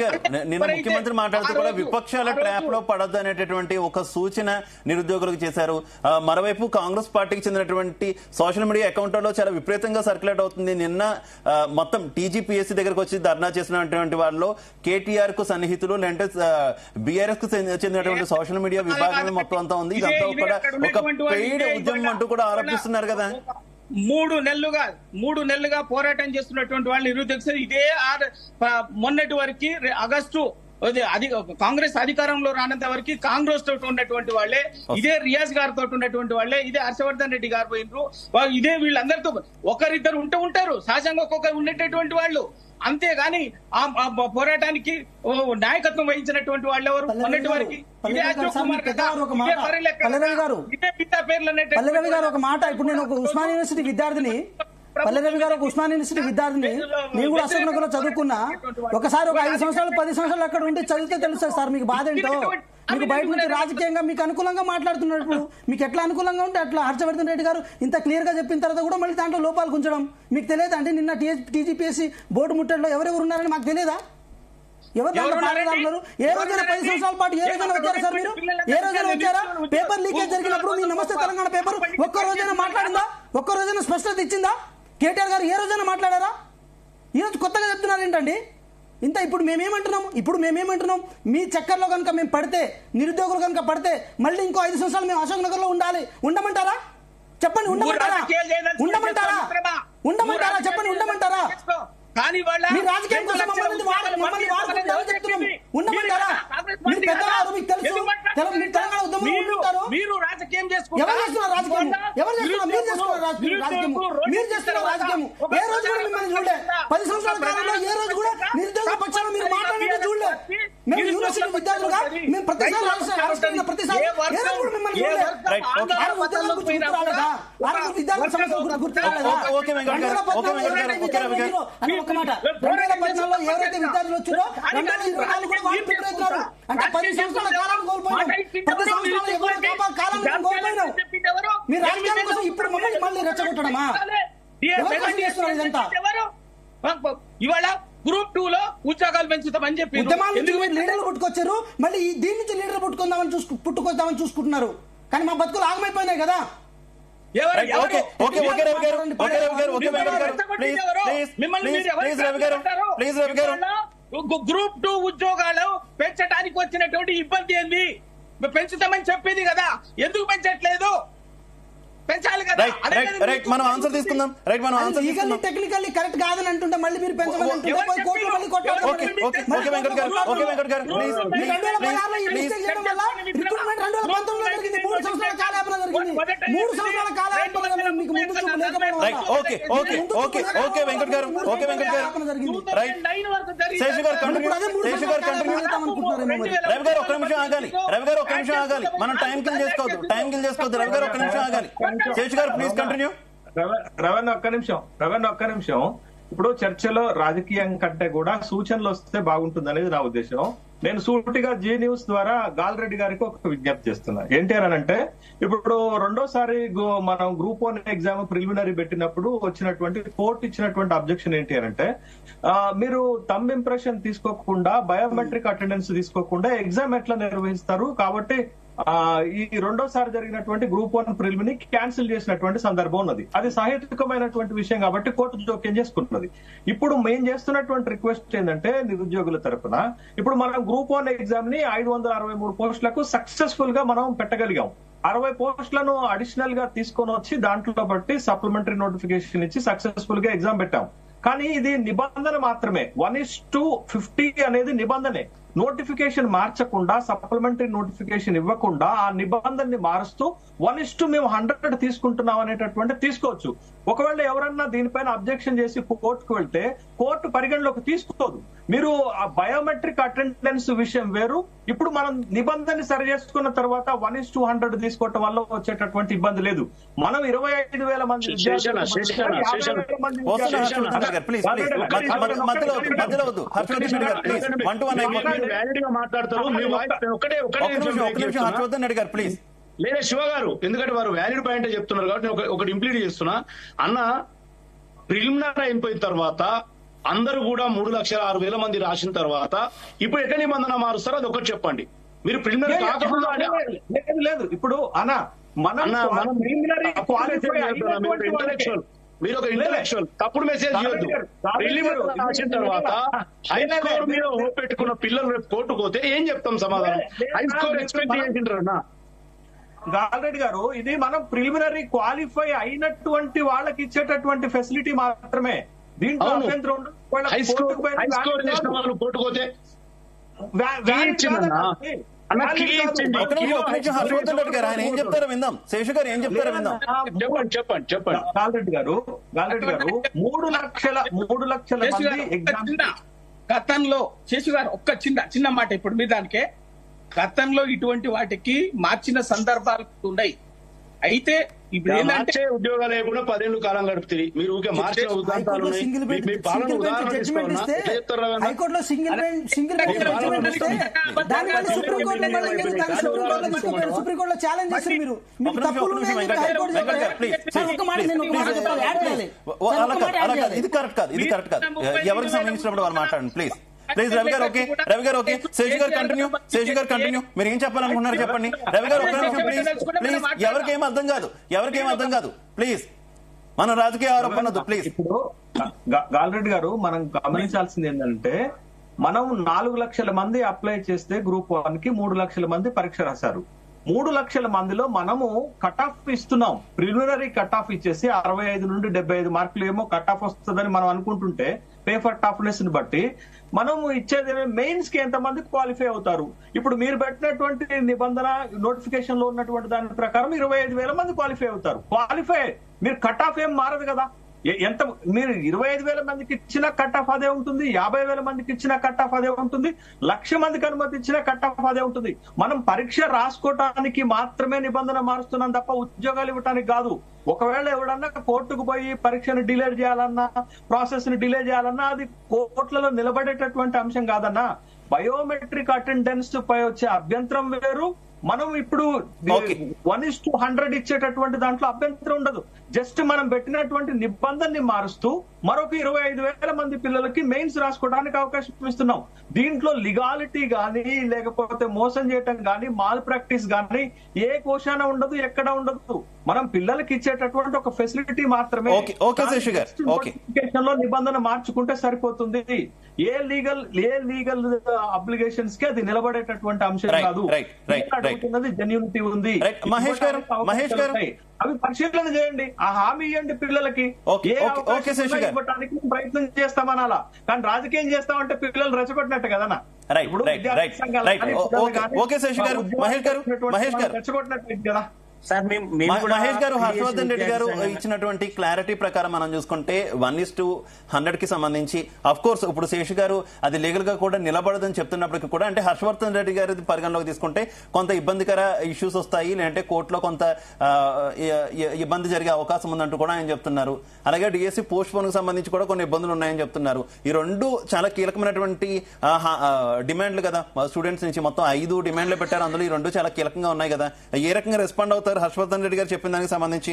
గారు నిన్న ముఖ్యమంత్రి మాట్లాడుతూ కూడా విపక్షాల ట్రాప్ లో పడద్దు అనేటటువంటి ఒక సూచన నిరుద్యోగులకు చేశారు. మరోవైపు కాంగ్రెస్ పార్టీకి చెందినటువంటి సోషల్ మీడియా అకౌంట్లలో చాలా విపరీతంగా సర్క్యులేట్ అవుతుంది. నిన్న మొత్తం టీజీపీఎస్సీ దగ్గరకు వచ్చి ధర్నా చేసినటువంటి వాళ్ళు కేటీఆర్ కు సన్నిహితులు, లేదంటే బీఆర్ఎస్ కు చెందినటువంటి సోషల్ మీడియా విభాగం మొత్తం అంతా ఉంది. ఇదంతా కూడా ఒక పెయిడ్ ఉద్యమం అంటూ కూడా ఆరోపిస్తున్నారు కదా. 3 నెలలుగా పోరాటం చేస్తున్నటువంటి వాళ్ళు నిరుద్యోగ ఇదే మొన్నటి వరకు ఆగస్టు కాంగ్రెస్ అధికారంలో రానంత వరకు కాంగ్రెస్ తోటి ఉన్నటువంటి వాళ్ళే, ఇదే రియాజ్ గారితో ఉన్నటువంటి వాళ్ళే, ఇదే హర్షవర్ధన్ రెడ్డి గారు పోయినరు, ఇదే వీళ్ళందరితో ఒకరిద్దరు ఉంటారు సహజంగా ఒక్కొక్కరు ఉండేటటువంటి వాళ్ళు. అంతేగాని ఆ పోరాటానికి నాయకత్వం వహించినటువంటి వాళ్ళు ఎవరు మొన్నటి వరకు? ఇదే అశోక్ కుమార్ కదా, ఇదే పల్లెరవి గారు ఒక మాట. ఇప్పుడు నేను ఒక ఉస్మానియా యూనివర్సిటీ విద్యార్థిని, పల్లెరవి గారు ఒక ఉస్మానియా యూనివర్సిటీ విద్యార్థిని, నేను కూడా అశోక్ నగర్ లో చదువుకున్నా. ఒకసారి ఒక 5 సంవత్సరాలు 10 సంవత్సరాలు అక్కడ ఉండి చదివితే తెలుస్తుంది సార్ మీకు బాధ ఏంటో. మీకు బయట నుంచి రాజకీయంగా మీకు అనుకూలంగా మాట్లాడుతున్నప్పుడు మీకు ఎట్లా అనుకూలంగా ఉంటే అట్లా. హర్షవర్ధన్ రెడ్డి గారు ఇంత క్లియర్ గా చెప్పిన తర్వాత కూడా మళ్ళీ దాంట్లో లోపాలు గుంచడం మీకు తెలియదు అంటే? నిన్న టీజీపీఎస్సీ బోర్డు ముట్టడిలో ఎవరెవరు ఉన్నారని మాకు తెలియదా? ఎవరు పాల్గొన్నారు? ఏ రోజైనా 10 సంవత్సరాల పాటు ఏ రోజైనా వచ్చారా సార్ మీరు? ఏ రోజైనా వచ్చారా? పేపర్ లీకేజ్ జరిగినప్పుడు మీ నమస్తే తెలంగాణ పేపర్ ఒక్క రోజైనా మాట్లాడిందా? ఒక్క రోజైనా స్పష్టత ఇచ్చిందా? కేటీఆర్ గారు ఏ రోజైనా మాట్లాడారా? ఈరోజు కొత్తగా చెప్తున్నారు ఏంటండి ఇంత? ఇప్పుడు మేమేమంటున్నాం మీ చక్కర్లో కనుక మేము పడితే, నిరుద్యోగులు కనుక పడితే మళ్ళీ ఇంకో 5 సంవత్సరాలు మేము అశోక్ నగర్ లో ఉండాలి. ఉండమంటారా? చెప్పండి. ఉండమంటారా? చెప్పండి. ఉండమంటారా? మీ రాజకీయం కోసం మమ్మల్ని వాడుకుంటే ఎవరు చెప్తున్నాం? ఉండమంటారా? మీరు పెద్దవారు, మీకు తెలుసు తెలంగాణ ఉద్యమం ఉంటారు. మీరు రాజకీయం ఎవరు చేస్తున్నారు? రాజకీయం ఎవరు చేస్తున్నారు? మీరు చేస్తున్నారు రాజకీయం. ఏ రోజు కూడా మిమ్మల్ని చూడలే. 10 సంవత్సరాల కాలంలో ఏ రోజు కూడా నిరుద్యోగ పక్షాలు మీరు మాట్లాడినట్టు చూడలే. మేము యూనివర్సిటీ విద్యార్థులుగా మేము ప్రతిసారి అరెస్ట్ అయిన ప్రతిసారి ఏ రోజు కూడా మిమ్మల్ని చూడలే. విద్యార్థుల సమస్య గుర్తు రాలేదా? ఒక మాట, 2014లో ఎవరైతే విద్యార్థులు వచ్చారో 2024 కూడా వాళ్ళు ప్రిపేర్ అవుతున్నారు. అంటే 10 సంవత్సరాల కాలాన్ని కోల్పోయినాం. 10 సంవత్సరాలు ఎవరు కాలాన్ని కోల్పోయినాం. మీ రాజకీయాల కోసం ఇప్పుడు మళ్ళీ రెచ్చగొట్టడమా? ఎవరు చేస్తున్నారు ఇదంతా? ఇవాళ గ్రూప్ 2 లో ఉద్యోగాలు పెంచుతామని చెప్పి లీడర్లు పుట్టుకొచ్చారు. మళ్ళీ దీని నుంచి లీడర్ పుట్టుకొద్దామని చూసుకుంటున్నారు. కానీ మా బతుకులు ఆగమైపోయినాయి కదా. గ్రూప్ 2 ఉద్యోగాలు పెంచడానికి వచ్చినటువంటి ఇబ్బంది ఏంది? పెంచుతామని చెప్పేది కదా, ఎందుకు పెంచట్లేదు? పెంచాలి కదా. మనం ఆన్సర్ తీసుకుందాం. టెక్నికల్లీ కరెక్ట్ కాదని అంటుంటే మళ్ళీ మీరు పెంచమని అంటుంటే మనం టైం కిల్ చేసుకోవద్దు. రవి గారు ఒక్క నిమిషం ఆగాలి. శేష్ గారు ప్లీజ్ కంటిన్యూ. రవణ ఒక్క నిమిషం. ఇప్పుడు చర్చలో రాజకీయం కంటే కూడా సూచనలు వస్తే బాగుంటుంది అనేది నా ఉద్దేశం. నేను సూటిగా జీ న్యూస్ ద్వారా గాల్రెడ్డి గారికి ఒక విజ్ఞప్తి చేస్తున్నా. ఏంటి అని అంటే, ఇప్పుడు రెండోసారి మనం గ్రూప్ 1 ఎగ్జామ్ ప్రిలిమినరీ పెట్టినప్పుడు వచ్చినటువంటి కోర్టు ఇచ్చినటువంటి అబ్జెక్షన్ ఏంటి అని అంటే, మీరు థంబ్ ఇంప్రెషన్ తీసుకోకుండా, బయోమెట్రిక్ అటెండెన్స్ తీసుకోకుండా ఎగ్జామ్ ఎట్లా నిర్వహిస్తారు? కాబట్టి ఈ రెండోసారి జరిగినటువంటి గ్రూప్ 1 ప్రిలిమిని క్యాన్సిల్ చేసినటువంటి సందర్భం ఉన్నది. అది సహేతుకమైనటువంటి విషయం కాబట్టి కోర్టు జోక్యం చేసుకుంటున్నది. ఇప్పుడు మేము చేస్తున్నటువంటి రిక్వెస్ట్ ఏంటంటే, నిరుద్యోగుల తరఫున ఇప్పుడు మనం గ్రూప్ 1 ఎగ్జామ్ ని 563 పోస్టులకు సక్సెస్ఫుల్ గా మనం పెట్టగలిగాం. 60 పోస్టులను అడిషనల్ గా తీసుకొని వచ్చి దాంట్లో బట్టి సప్లిమెంటరీ నోటిఫికేషన్ ఇచ్చి సక్సెస్ఫుల్ గా ఎగ్జామ్ పెట్టాం. కానీ ఇది నిబంధన మాత్రమే. 1:50 అనేది నిబంధనే. నోటిఫికేషన్ మార్చకుండా, సప్లిమెంటరీ నోటిఫికేషన్ ఇవ్వకుండా ఆ నిబంధనని మారుస్తూ 1:100 తీసుకుంటున్నాం అనేటటువంటి తీసుకోవచ్చు. ఒకవేళ ఎవరన్నా దీనిపైన అబ్జెక్షన్ చేసి కోర్టుకు వెళ్తే కోర్టు పరిగణలోకి తీసుకోదు. మీరు ఆ బయోమెట్రిక్ అటెండెన్స్ విషయం వేరు. ఇప్పుడు మనం నిబంధనని సరి చేసుకున్న తర్వాత 1:100 తీసుకోవటం వల్ల వచ్చేటటువంటి ఇబ్బంది లేదు. మనం 25,000 మంది లేదా శివ గారు, ఎందుకంటే వారు వ్యాలిడ్ పాయింట్ చెప్తున్నారు కాబట్టి ఒకటి ఇంప్లీట్ చేస్తున్నా. అన్న, ప్రిలిమినరీ అయిపోయిన తర్వాత అందరూ కూడా 3,06,000 మంది రాసిన తర్వాత ఇప్పుడు ఎట్లా నిబంధన మారుస్తారో అది ఒకటి చెప్పండి. మీరు ప్రిలిమినరీ కాకుండా లేదు. ఇప్పుడు మీరు ఒక ఇంటలెక్చువల్ తప్పుడు మెసేజ్ చేయొద్దు. ప్రిలిమినరీ రాసిన తర్వాత హై స్కోర్ మీద హోప్ పెట్టుకున్న పిల్లలు రేపు కోర్టుకు పోతే ఏం చెప్తాం సమాధానం? హై స్కోర్ ఎక్స్పెక్ట్ చేసింటారు అన్న. గాల్రెడ్డి గారు, ఇది మనం ప్రిలిమినరీ క్వాలిఫై అయినటువంటి వాళ్ళకి ఇచ్చేటటువంటి ఫెసిలిటీ మాత్రమే. దీంట్లో హై స్కోర్ చేసిన వాళ్ళు కోర్టుకు పోతే ఒక నిమిషం హర్షవర్ధన్ రెడ్డి గారు ఆయన ఏం చెప్తారో విందాం. శేషు గారు ఏం చెప్తారో విందాం. చెప్పండి. గాలిరెడ్డి గారు 3 లక్షల మంది ఎగ్జామ్ గతంలో శేషు గారు ఒక్క చిన్న మాట ఇప్పుడు మీ దానికే గతంలో ఇటువంటి వాటికి మార్చిన సందర్భాలు ఉన్నాయి. అయితే ఇప్పుడు ఏంటంటే ఉద్యోగాలు లేకుండా 10 ఏళ్ళు కాలం గడుపుతుంది. మీరు ఊరికే మార్చిన ఉదాంతాలు ఉన్నాయి. మీ పాలన ఉదాహరణ తీసుకోవాలన్నా హైకోర్టులో సింగిల్ సుప్రీంకోర్టులో ఛాలెంజ్ చేస్తారు. మీరు మీకు తప్పులు ఇది కరెక్ట్ కాదు. ఎవరికి సంబంధించినప్పుడు వాళ్ళు మాట్లాడండి ప్లీజ్. రవి గారు ఓకే. శేషు గారు కంటిన్యూ. మీరు ఏం చెప్పాలనుకుంటున్నారు చెప్పండి. రవి గారు ఒక్క నిమిషం ప్లీజ్. ఎవరికేం అర్థం కాదు ప్లీజ్. మన రాజకీయ ఆరోపణ ప్లీజ్. ఇప్పుడు గాలిరెడ్డి గారు మనం గమనించాల్సింది ఏంటంటే మనం 4 లక్షల మంది అప్లై చేస్తే గ్రూప్ 1 కి 3 లక్షల మంది పరీక్ష రాశారు. 3 లక్షల మందిలో మనము కట్ ఆఫ్ ఇస్తున్నాం. ప్రిలిమినరీ కట్ ఆఫ్ ఇచ్చేసి 65 నుండి 75 మార్కులు ఏమో కట్ ఆఫ్ వస్తుందని మనం అనుకుంటుంటే పేపర్ టఫ్నెస్ ని బట్టి మనం ఇచ్చేది మెయిన్స్ కి ఎంతమంది క్వాలిఫై అవుతారు. ఇప్పుడు మీరు పెట్టినటువంటి నిబంధన నోటిఫికేషన్ లో ఉన్నటువంటి దాని ప్రకారం 25,000 మంది క్వాలిఫై అవుతారు. మీరు కట్ ఆఫ్ ఏం మారదు కదా. ఎంత మీరు 25,000 మందికి ఇచ్చిన కట్ ఆఫ్ అదే ఉంటుంది, 50,000 మందికి ఇచ్చిన కట్ ఆఫ్ అదే ఉంటుంది, 1,00,000 మందికి అనుమతి ఇచ్చిన కట్ ఆఫ్ అదే ఉంటుంది. మనం పరీక్ష రాసుకోవటానికి మాత్రమే నిబంధన మారుస్తున్నాం తప్ప ఉద్యోగాలు ఇవ్వటానికి కాదు. ఒకవేళ ఎవడన్నా కోర్టుకు పోయి పరీక్షను డిలే చేయాలన్నా, ప్రాసెస్ ని డిలే చేయాలన్నా అది కోర్టులలో నిలబడేటటువంటి అంశం కాదన్నా. బయోమెట్రిక్ అటెండెన్స్ పై వచ్చే అభ్యంతరం వేరు. మనం ఇప్పుడు 1:100 ఇచ్చేటటువంటి దాంట్లో అభ్యంతరం ఉండదు. జస్ట్ మనం పెట్టినటువంటి నిబంధనని మారుస్తూ మరొక 25,000 మంది పిల్లలకి మెయిన్స్ రాసుకోవడానికి అవకాశం ఇస్తున్నాం. దీంట్లో లీగాలిటీ గానీ లేకపోతే మోసం చేయటం గానీ మాల్ ప్రాక్టీస్ గానీ ఏ కోశాన ఉండదు, ఎక్కడ ఉండదు. మనం పిల్లలకి ఇచ్చేటటువంటి ఒక ఫెసిలిటీ మాత్రమే. నోటిఫికేషన్ లో నిబంధన మార్చుకుంటే సరిపోతుంది. ఏ లీగల్ అబ్లిగేషన్స్ కి అది నిలబడేటటువంటి అంశం కాదు. అడుగుతున్నది జెన్యూనిటీ ఉంది. మహేష్ గారు అవి పరిశీలన చేయండి. ఆ హామీ ఇవ్వండి పిల్లలకి. ఏ అవకాశం ఇవ్వడానికి ప్రయత్నం చేస్తామనాలా. కానీ రాజకీయం చేస్తామంటే పిల్లలు రెచ్చగొట్టినట్టు కదనా. ఇప్పుడు రెచ్చగొట్టినట్టు కదా. మహేష్ గారు, హర్షవర్ధన్ రెడ్డి గారు ఇచ్చినటువంటి క్లారిటీ ప్రకారం మనం చూసుకుంటే 1:100 కి సంబంధించి అఫ్ కోర్స్ ఇప్పుడు శేషు గారు అది లీగల్ గా కూడా నిలబడదని చెప్తున్నప్పటికీ కూడా అంటే హర్షవర్ధన్ రెడ్డి గారి పరిగణలోకి తీసుకుంటే కొంత ఇబ్బందికర ఇష్యూస్ వస్తాయి, లేదంటే కోర్టులో కొంత ఇబ్బంది జరిగే అవకాశం ఉందంటూ కూడా ఆయన చెప్తున్నారు. అలాగే డిఎస్సి పోస్ట్ పోన్ కు సంబంధించి కూడా కొన్ని ఇబ్బందులు ఉన్నాయని చెప్తున్నారు. ఈ రెండు చాలా కీలకమైనటువంటి డిమాండ్లు కదా స్టూడెంట్స్ నుంచి. మొత్తం 5 డిమాండ్లు పెట్టారు, అందులో ఈ రెండు చాలా కీలకంగా ఉన్నాయి కదా. ఏ రకంగా రెస్పాండ్ అవుతారు హర్షవర్ధన్ రెడ్డి గారు చెప్పిన దానికి సంబంధించి?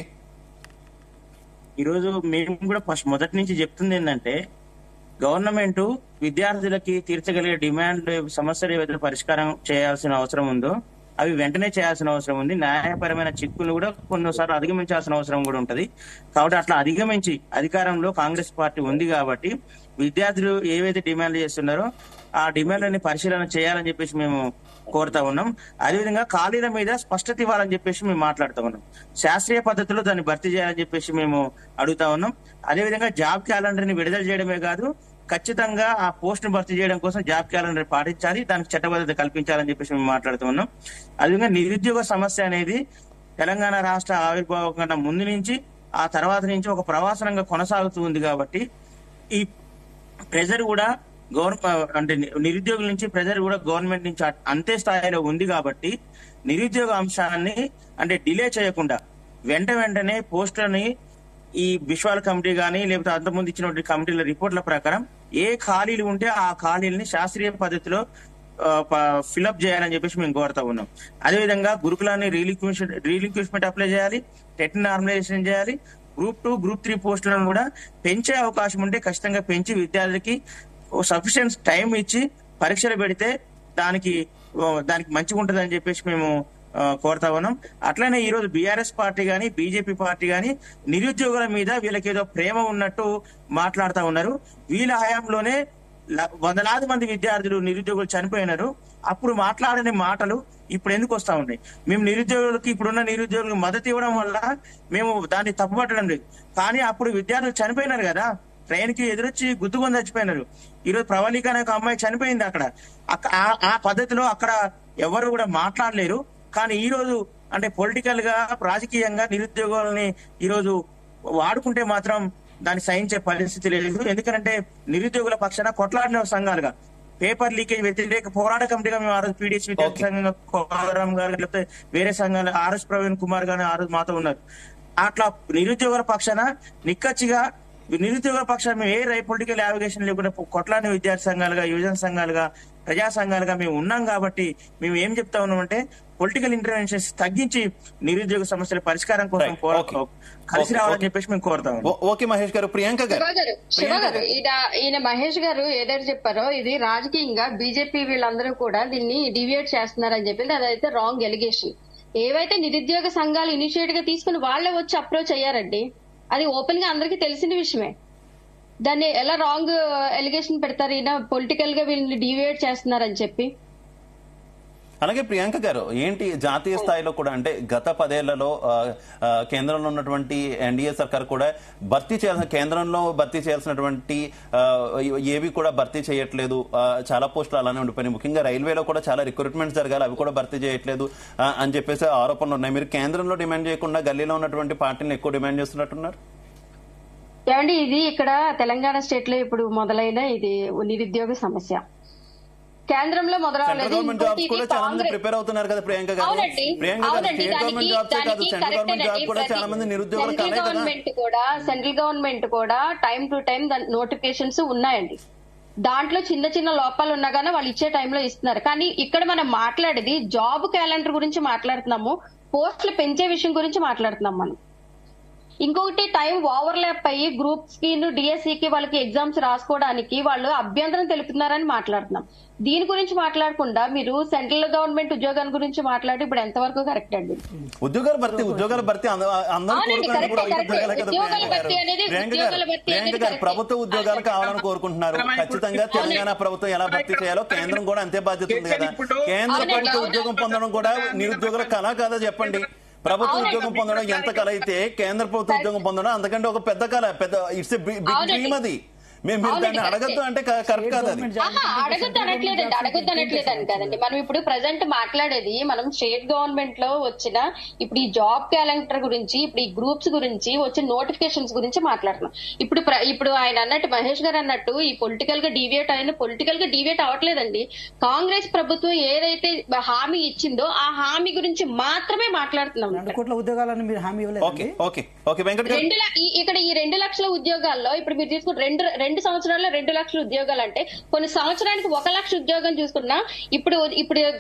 ఈరోజు మేము కూడా మొదటి నుంచి చెప్తుంది ఏంటంటే గవర్నమెంట్ విద్యార్థులకి తీర్చగలిగే డిమాండ్ సమస్యలు ఏవైతే పరిష్కారం చేయాల్సిన అవసరం ఉందో అవి వెంటనే చేయాల్సిన అవసరం ఉంది. న్యాయపరమైన చిక్కులు కూడా కొన్నిసార్లు అధిగమించాల్సిన అవసరం కూడా ఉంటది. కాబట్టి అట్లా అధిగమించి అధికారంలో కాంగ్రెస్ పార్టీ ఉంది కాబట్టి విద్యార్థులు ఏవైతే డిమాండ్లు చేస్తున్నారో ఆ డిమాండ్లని పరిశీలన చేయాలని చెప్పేసి మేము కోరుతా ఉన్నాం. అదేవిధంగా ఖాళీల మీద స్పష్టత ఇవ్వాలని చెప్పేసి మేము మాట్లాడుతూ ఉన్నాం. శాస్త్రీయ పద్ధతిలో దాన్ని భర్తీ చేయాలని చెప్పేసి మేము అడుగుతా ఉన్నాం. అదేవిధంగా జాబ్ క్యాలెండర్ ని విడుదల చేయడమే కాదు, ఖచ్చితంగా ఆ పోస్ట్ ను భర్తీ చేయడం కోసం జాబ్ క్యాలెండర్ పాటించాలి, దానికి చట్టబద్ధత కల్పించాలని చెప్పేసి మేము మాట్లాడుతూ ఉన్నాం. అదేవిధంగా నిరుద్యోగ సమస్య అనేది తెలంగాణ రాష్ట్ర ఆవిర్భావం కన్నా ముందు నుంచి ఆ తర్వాత నుంచి ఒక ప్రవాసనంగా కొనసాగుతూ ఉంది. కాబట్టి ఈ ప్రెజర్ కూడా అంటే నిరుద్యోగుల నుంచి ప్రెజర్ కూడా గవర్నమెంట్ నుంచి అంతే స్థాయిలో ఉంది. కాబట్టి నిరుద్యోగ అంశాన్ని అంటే డిలే చేయకుండా వెంటనే పోస్టులని ఈ విశ్వాల కమిటీ కానీ లేకపోతే అంతకుముందు ఇచ్చినటువంటి కమిటీల రిపోర్ట్ల ప్రకారం ఏ ఖాళీలు ఉంటే ఆ ఖాళీలని శాస్త్రీయ పద్ధతిలో ఫిల్అప్ చేయాలని చెప్పేసి మేము కోరుతా ఉన్నాం. అదేవిధంగా గురుకులాన్ని రీలింక్విష్మెంట్ అప్లై చేయాలి, టెట్ నార్మలైజేషన్ చేయాలి. గ్రూప్ 2, గ్రూప్ 3 పోస్టులను కూడా పెంచే అవకాశం ఉంటే ఖచ్చితంగా పెంచి విద్యార్థులకి సఫిషియెంట్ టైం ఇచ్చి పరీక్షలు పెడితే దానికి మంచిగా ఉంటుందని చెప్పేసి మేము కోరుతా ఉన్నాం. అట్లనే ఈ రోజు బీఆర్ఎస్ పార్టీ గాని బీజేపీ పార్టీ గాని నిరుద్యోగుల మీద వీళ్ళకి ఏదో ప్రేమ ఉన్నట్టు మాట్లాడుతూ ఉన్నారు. వీళ్ళ హయాంలోనే వందలాది మంది విద్యార్థులు నిరుద్యోగులు చనిపోయినారు. అప్పుడు మాట్లాడని మాటలు ఇప్పుడు ఎందుకు వస్తా ఉన్నాయి? మేము నిరుద్యోగులకి ఇప్పుడున్న నిరుద్యోగులకు మద్దతు ఇవ్వడం వల్ల మేము దాన్ని తప్పుపట్టడం లేదు. కానీ అప్పుడు విద్యార్థులు చనిపోయినారు కదా, ట్రైన్ కి ఎదురొచ్చి గుద్దుకొని చచ్చిపోయినారు. ఈరోజు ప్రవళిక అనే ఒక అమ్మాయి చనిపోయింది అక్కడ. ఆ పద్ధతిలో అక్కడ ఎవరు కూడా మాట్లాడలేరు. కానీ ఈ రోజు అంటే పొలిటికల్ గా రాజకీయంగా నిరుద్యోగులని ఈ రోజు వాడుకుంటే మాత్రం దాన్ని సహించే పరిస్థితి లేదు. ఎందుకంటే నిరుద్యోగుల పక్షాన కొట్లాడిన సంఘాలుగా పేపర్ లీకేజ్ వ్యతిరేక పోరాట కమిటీగా మేము ఆ రోజు పీడిఎస్ విద్యార్థి సంఘంగా కోలారాం గారు లేకపోతే వేరే సంఘాలు ఆర్ఎస్ ప్రవీణ్ కుమార్ గారు ఆ రోజు మాతో ఉన్నారు. అట్లా నిరుద్యోగుల పక్షాన నిక్కచ్చిగా నిరుద్యోగుల పక్షాన మేము ఏ పొలిటికల్ యావిగేషన్ లేకుండా కొట్లాడిన విద్యార్థి సంఘాలుగా యువజన సంఘాలుగా ప్రజా సంఘాలుగా మేము ఉన్నాం. కాబట్టి మేము ఏం చెప్తా ఉన్నామంటే పొలిటికల్ ఇంటర్వెన్షన్స్ తగ్గించి నిరుద్యోగ సమస్యల పరిష్కారం కోసం కలిసి రావాలని చెప్పేసి మేము కోరుతాం. ఓకే మహేష్ గారు. ప్రియాంక గారు, శివ గారు, ఈయన మహేష్ గారు ఏదైతే చెప్పారో ఇది రాజకీయంగా బీజేపీ వీళ్ళందరూ కూడా దీన్ని డివియేట్ చేస్తున్నారని చెప్పింది. అదైతే రాంగ్ ఎలిగేషన్. ఏవైతే నిరుద్యోగ సంఘాలు ఇనిషియేటివ్ గా తీసుకుని వాళ్లే వచ్చి అప్రోచ్ అయ్యారండి. అది ఓపెన్ గా అందరికీ తెలిసిన విషయమే. దాన్ని ఎలా రాంగ్ ఎలిగేషన్ పెడతారు ఈయన పొలిటికల్ గా వీళ్ళని డివియేట్ చేస్తున్నారని చెప్పి. అలాగే ప్రియాంక గారు, ఏంటి జాతీయ స్థాయిలో కూడా అంటే గత 10 ఏళ్లలో కేంద్రంలో ఉన్నటువంటి ఎన్డీఏ సర్కార్ కూడా కేంద్రంలో భర్తీ చేయాల్సినటువంటి ఏవి కూడా భర్తీ చేయట్లేదు. చాలా పోస్టులు అలానే ఉండిపోయినాయి. ముఖ్యంగా రైల్వేలో కూడా చాలా రిక్రూట్మెంట్స్ జరగాలి, అవి కూడా భర్తీ చేయట్లేదు అని చెప్పేసి ఆరోపణలు ఉన్నాయి. మీరు కేంద్రంలో డిమాండ్ చేయకుండా గల్లీలో ఉన్నటువంటి పార్టీని ఎక్కువ డిమాండ్ చేస్తున్నట్టున్నారు. ఏమండి, ఇది ఇక్కడ తెలంగాణ స్టేట్ లో ఇప్పుడు మొదలైన ఇది నిరుద్యోగ సమస్య. కేంద్రంలో మొదలవలేదు. ప్రిపేర్ అవుతున్నారు కదా ప్రియాంక గారు. సెంట్రల్ గవర్నమెంట్ కూడా టైం టు టైం నోటిఫికేషన్స్ ఉన్నాయండి. దాంట్లో చిన్న చిన్న లోపాలు ఉన్నా కానీ వాళ్ళు ఇచ్చే టైంలో ఇస్తున్నారు. కానీ ఇక్కడ మనం మాట్లాడేది జాబ్ క్యాలెండర్ గురించి మాట్లాడుతున్నాము, పోస్టులు పెంచే విషయం గురించి మాట్లాడుతున్నాం మనం. ఇంకొకటి టైం ఓవర్లాప్ అయ్యి గ్రూప్స్ కి డిఎస్సికి వాళ్ళకి ఎగ్జామ్స్ రాసుకోవడానికి వాళ్ళు అభ్యంతరం తెలుపుతున్నారని మాట్లాడుతున్నాం. దీని గురించి మాట్లాడకుండా మీరు సెంట్రల్ గవర్నమెంట్ ఉద్యోగాల గురించి మాట్లాడి ఇప్పుడు ఎంతవరకు కరెక్ట్ అండి? ఉద్యోగాల భర్తీ ప్రభుత్వ ఉద్యోగాలు కావాలని కోరుకుంటున్నారు. ఖచ్చితంగా తెలంగాణ ప్రభుత్వం ఎలా భర్తీ చేయాలో కేంద్రం కూడా అంతే బాధ్యత ఉంది కదా. కేంద్ర ప్రభుత్వ ఉద్యోగం పొందడం కూడా నిరుద్యోగుల కళ కాదా చెప్పండి. ప్రభుత్వ ఉద్యోగం పొందడం ఎంత కళ అయితే కేంద్ర ప్రభుత్వ ఉద్యోగం పొందడం అంతకంటే ఒక పెద్ద కళ. It's big dream. అది మేము దాన్ని అడగద్దు అంటే కరెక్ట్ కాదు. అది అడగద్దు అనట్లేదని కదండి. మనం ఇప్పుడు ప్రజెంట్ మాట్లాడేది మనం స్టేట్ గవర్నమెంట్ లో వచ్చిన ఇప్పుడు ఈ జాబ్ క్యాలెండర్ గురించి, ఇప్పుడు ఈ గ్రూప్స్ గురించి వచ్చిన నోటిఫికేషన్స్ గురించి మాట్లాడుతున్నాం. ఇప్పుడు ఆయన అన్నట్టు మహేష్ గారు అన్నట్టు ఈ పొలిటికల్ గా డివియేట్ అవ్వట్లేదండి. కాంగ్రెస్ ప్రభుత్వం ఏదైతే హామీ ఇచ్చిందో ఆ హామీ గురించి మాత్రమే మాట్లాడుతున్నాం. 2 కోట్ల ఉద్యోగాలను మీరు హామీ ఇవ్వలేదు. ఇక్కడ ఈ 2 లక్షల ఉద్యోగాల్లో ఇప్పుడు మీరు తీసుకున్న 2 సంవత్సరాల్లో 2 లక్షల ఉద్యోగాలు అంటే కొన్ని సంవత్సరానికి 1 లక్ష ఉద్యోగం చూసుకున్నా ఇప్పుడు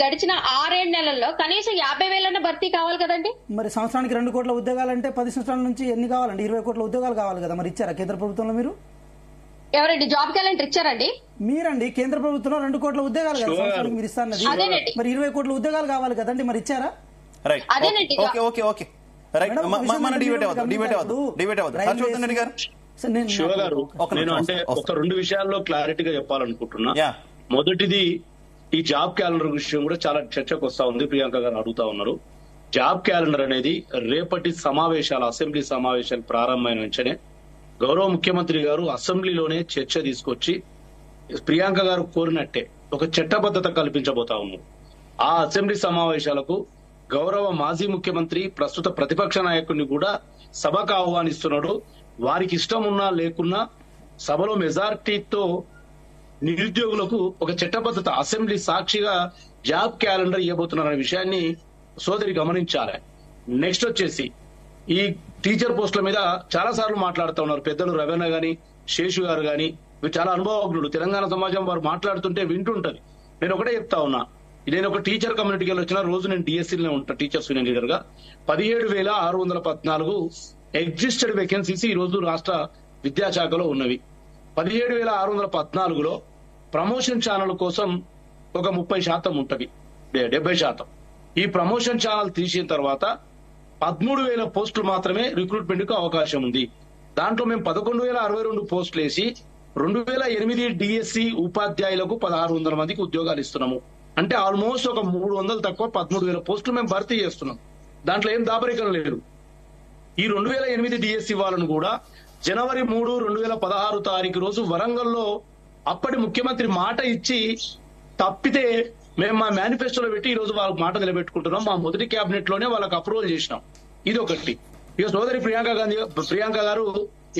గడిచిన 6-7 నెలల్లో కనీసం 50,000 భర్తీ కావాలి కదండి. మరి సంవత్సరానికి 2 కోట్ల ఉద్యోగాలు అంటే 10 సంవత్సరాల నుంచి ఎన్ని కావాలండి? 20 కోట్ల ఉద్యోగాలు కావాలి కదా. మరి ఇచ్చారా కేంద్ర ప్రభుత్వంలో? మీరు ఎవరండి జాబ్ క్యాలెండర్ ఇచ్చారండి? మీరండి కేంద్ర ప్రభుత్వంలో 2 కోట్ల ఉద్యోగాలు కదా సంవత్సరానికి మీరు ఇస్తారన్నది. మరి 20 కోట్ల ఉద్యోగాలు కావాలి కదండి, మరి ఇచ్చారా? అదేనండి. శివ గారు, నేను అంటే ఒక 2 విషయాల్లో క్లారిటీగా చెప్పాలనుకుంటున్నా. మొదటిది, ఈ జాబ్ క్యాలెండర్ విషయం కూడా చాలా చర్చకు వస్తా ఉంది. ప్రియాంక గారు అడుగుతా ఉన్నారు. జాబ్ క్యాలెండర్ అనేది రేపటి సమావేశాలు, అసెంబ్లీ సమావేశాలు ప్రారంభమైన వెంటనే గౌరవ ముఖ్యమంత్రి గారు అసెంబ్లీలోనే చర్చ తీసుకొచ్చి ప్రియాంక గారు కోరినట్టే ఒక చట్టబద్ధత కల్పించబోతా ఉన్నారు. ఆ అసెంబ్లీ సమావేశాలకు గౌరవ మాజీ ముఖ్యమంత్రి ప్రస్తుత ప్రతిపక్ష నాయకుడిని కూడా సభకు ఆహ్వానిస్తున్నాడు. వారికి ఇష్టం ఉన్నా లేకున్నా సభలో మెజారిటీతో నిరుద్యోగులకు ఒక చట్టబద్ధత అసెంబ్లీ సాక్షిగా జాబ్ క్యాలెండర్ ఇవ్వబోతున్నారనే విషయాన్ని సోదరి గమనించాలి. నెక్స్ట్ వచ్చేసి ఈ టీచర్ పోస్టుల మీద చాలా సార్లు మాట్లాడుతూ ఉన్నారు పెద్దలు. రవీణ గాని శేషు గారు గాని చాలా అనుభవజ్ఞులు. తెలంగాణ సమాజం వారు మాట్లాడుతుంటే వింటుంటది. నేను ఒకటే చెప్తా ఉన్నా, నేను ఒక టీచర్ కమ్యూనిటీకి వచ్చిన రోజు నేను డిఎస్సీలోనే ఉంటా, టీచర్స్ యూనియన్ లీడర్ గా. 17,614 ఎగ్జిస్టెడ్ వేకెన్సీస్ ఈ రోజు రాష్ట్ర విద్యాశాఖలో ఉన్నవి. 17,614లో ప్రమోషన్ ఛానల్ కోసం ఒక 30% ఉంటది, 70%. ఈ ప్రమోషన్ ఛానల్ తీసిన తర్వాత 13,000 పోస్టులు మాత్రమే రిక్రూట్మెంట్ కు అవకాశం ఉంది. దాంట్లో మేము 11,062 పోస్టులు వేసి 2008 డిఎస్సి ఉపాధ్యాయులకు 1,600 మందికి ఉద్యోగాలు ఇస్తున్నాము. అంటే ఆల్మోస్ట్ ఒక 300 తక్కువ 13,000 పోస్టులు మేము భర్తీ చేస్తున్నాం. దాంట్లో ఏం దాపరికం లేదు. ఈ 2008 డిఎస్సి వాళ్ళను కూడా జనవరి 3, 2016 తారీఖు రోజు వరంగల్లో అప్పటి ముఖ్యమంత్రి మాట ఇచ్చి తప్పితే మేము మా మేనిఫెస్టోలో పెట్టి ఈ రోజు వాళ్ళకి మాట నిలబెట్టుకుంటున్నాం. మా మొదటి కేబినెట్ లోనే వాళ్ళకి అప్రూవల్ చేసినాం. ఇది ఒకటి. ఇక సోదరి ప్రియాంక గారు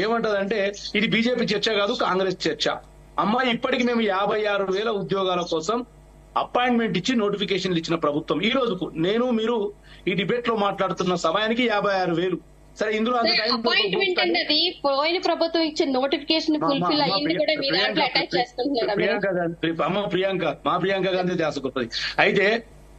ఏమంటదంటే ఇది బీజేపీ చర్చ కాదు, కాంగ్రెస్ చర్చ. అమ్మాయి ఇప్పటికి మేము 56,000 ఉద్యోగాల కోసం అపాయింట్మెంట్ ఇచ్చి నోటిఫికేషన్లు ఇచ్చిన ప్రభుత్వం. ఈ రోజుకు నేను మీరు ఈ డిబేట్ లో మాట్లాడుతున్న సమయానికి 56,000. సరే, ఇందులో అంత టైం అపాయింట్మెంట్ అనేది పోయిన ప్రభుత్వం ఇచ్చిన నోటిఫికేషన్ ఫుల్ఫిల్ అయ్యింది కూడా మీ దాంట్లో అటాచ్ చేస్తున్నారు. ప్రియాంక గాంధీ దాసుకుంటుంది. అయితే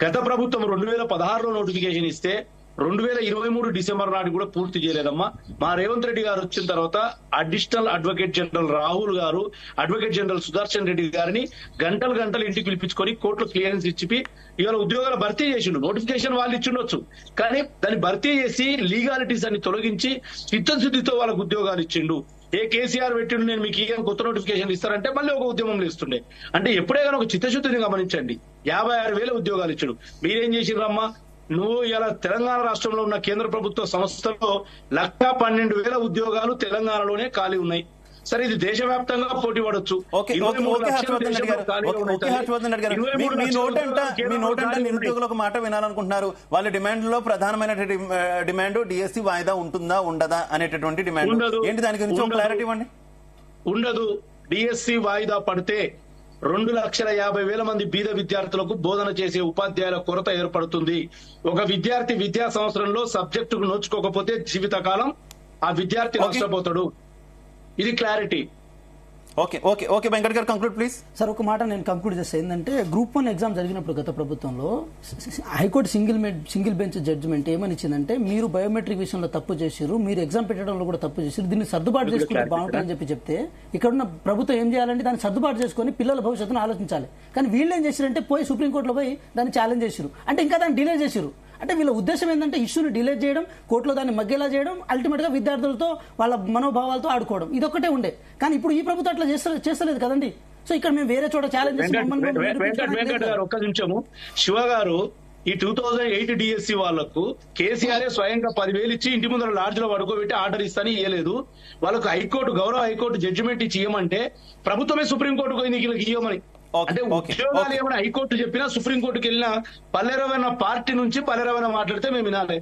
గత ప్రభుత్వం 2016లో నోటిఫికేషన్ ఇస్తే 2023 డిసెంబర్ నాటికి కూడా పూర్తి చేయలేదమ్మా. మా రేవంత్ రెడ్డి గారు వచ్చిన తర్వాత అడిషనల్ అడ్వకేట్ జనరల్ రాహుల్ గారు, అడ్వకేట్ జనరల్ సుదర్శన్ రెడ్డి గారిని గంటలు ఇంటికి పిలిపించుకొని కోర్టులో క్లియరెన్స్ ఇచ్చి ఇవాళ ఉద్యోగాలు భర్తీ చేసిండు. నోటిఫికేషన్ వాళ్ళు ఇచ్చిండొచ్చు, కానీ దాన్ని భర్తీ చేసి లీగాలిటీస్ అన్ని తొలగించి చిత్తశుద్ధితో వాళ్ళకు ఉద్యోగాలు ఇచ్చిండు. కేసీఆర్ పెట్టిండు నేను మీకు ఈ కొత్త నోటిఫికేషన్ ఇస్తారంటే మళ్ళీ ఒక ఉద్యమంలో ఇస్తుండే. అంటే ఎప్పుడే కానీ ఒక చిత్తశుద్ధిని గమనించండి. 56,000 ఉద్యోగాలు ఇచ్చాడు. మీరేం చేసిండ్రమ్మా? నువ్వు ఇలా తెలంగాణ రాష్ట్రంలో ఉన్న కేంద్ర ప్రభుత్వ సంస్థల్లో 112,000 ఉద్యోగాలు తెలంగాణలోనే ఖాళీ ఉన్నాయి. సరే, ఇది దేశవ్యాప్తంగా పోటీ పడొచ్చు. మీ నోటంట నిరుద్యోగులకు మాట వినాలనుకుంటున్నారు. వాళ్ళ డిమాండ్ లో ప్రధానమైన డిమాండ్ డిఎస్సి వాయిదా ఉంటుందా ఉండదా అనేటటువంటి డిమాండ్ ఏంటి? దాని గురించి క్లారిటీ ఇవ్వండి. ఉండదు. డిఎస్సి వాయిదా పడితే 2,50,000 మంది బీద విద్యార్థులకు బోధన చేసే ఉపాధ్యాయుల కొరత ఏర్పడుతుంది. ఒక విద్యార్థి విద్యా సంవత్సరంలో సబ్జెక్టుకు నోచుకోకపోతే జీవితకాలం ఆ విద్యార్థి నష్టపోతాడు. ఇది క్లారిటీ. ఓకే వెంకట్ గారు కంక్లూడ్ ప్లీజ్. సార్, ఒక మాట నేను కంక్లూడ్ చేస్తే ఏంటంటే గ్రూప్ 1 ఎగ్జామ్ జరిగినప్పుడు గత ప్రభుత్వంలో హైకోర్టు సింగిల్ బెంచ్ జడ్జిమెంట్ ఏమని ఇచ్చిందంటే మీరు బయోమెట్రిక్ విషయంలో తప్పు చేశారు, మీరు ఎగ్జామ్ పెట్టడంలో కూడా తప్పు చేశారు, దీన్ని సర్దుబాటు చేసుకుంటే బాగుంటుందని చెప్తే ఇక్కడున్న ప్రభుత్వం ఏం చేయాలంటే దాన్ని సర్దుబాటు చేసుకుని పిల్లల భవిష్యత్తును ఆలోచించాలి. కానీ వీళ్ళు ఏం చేశారంటే పోయి సుప్రీంకోర్టులో పోయి దాన్ని ఛాలెంజ్ చేశారు. అంటే ఇంకా దాన్ని డిలే చేశారు. అంటే వీళ్ళ ఉద్దేశం ఏంటంటే ఇష్యూని డిలే చేయడం, కోర్టులో దాన్ని మగ్గేలా చేయడం, అల్టిమేట్ గా విద్యార్థులతో వాళ్ళ మనోభావాలతో ఆడుకోవడం, ఇదొక్కటే ఉండే. కానీ ఇప్పుడు ఈ ప్రభుత్వం అట్లా చేస్తలేదు కదండి. సో ఇక్కడ మేము వేరే చోట ఛాలెంజ్ వెంకట్ గారు ఒక్క నిమిషము. శివ గారు, ఈ 2008 డిఎస్సి వాళ్లకు కేసీఆర్ స్వయంగా 10,000 ఇచ్చి ఇంటి ముందర లాడ్జ్ లో పడుకోబెట్టి ఆర్డర్ ఇస్తాని ఇవ్వలేదు. వాళ్ళకు గౌరవ హైకోర్టు జడ్జిమెంట్ ఇచ్చి ఇవ్వమంటే ప్రభుత్వమే సుప్రీంకోర్టుకు వీళ్ళకి ఇవ్వమని. అంటే ఉద్యోగాలు ఏమైనా హైకోర్టు చెప్పినా సుప్రీంకోర్టుకి వెళ్ళినా పల్లెరవైన పార్టీ నుంచి పల్లెరవైన మాట్లాడితే మేము వినాలి.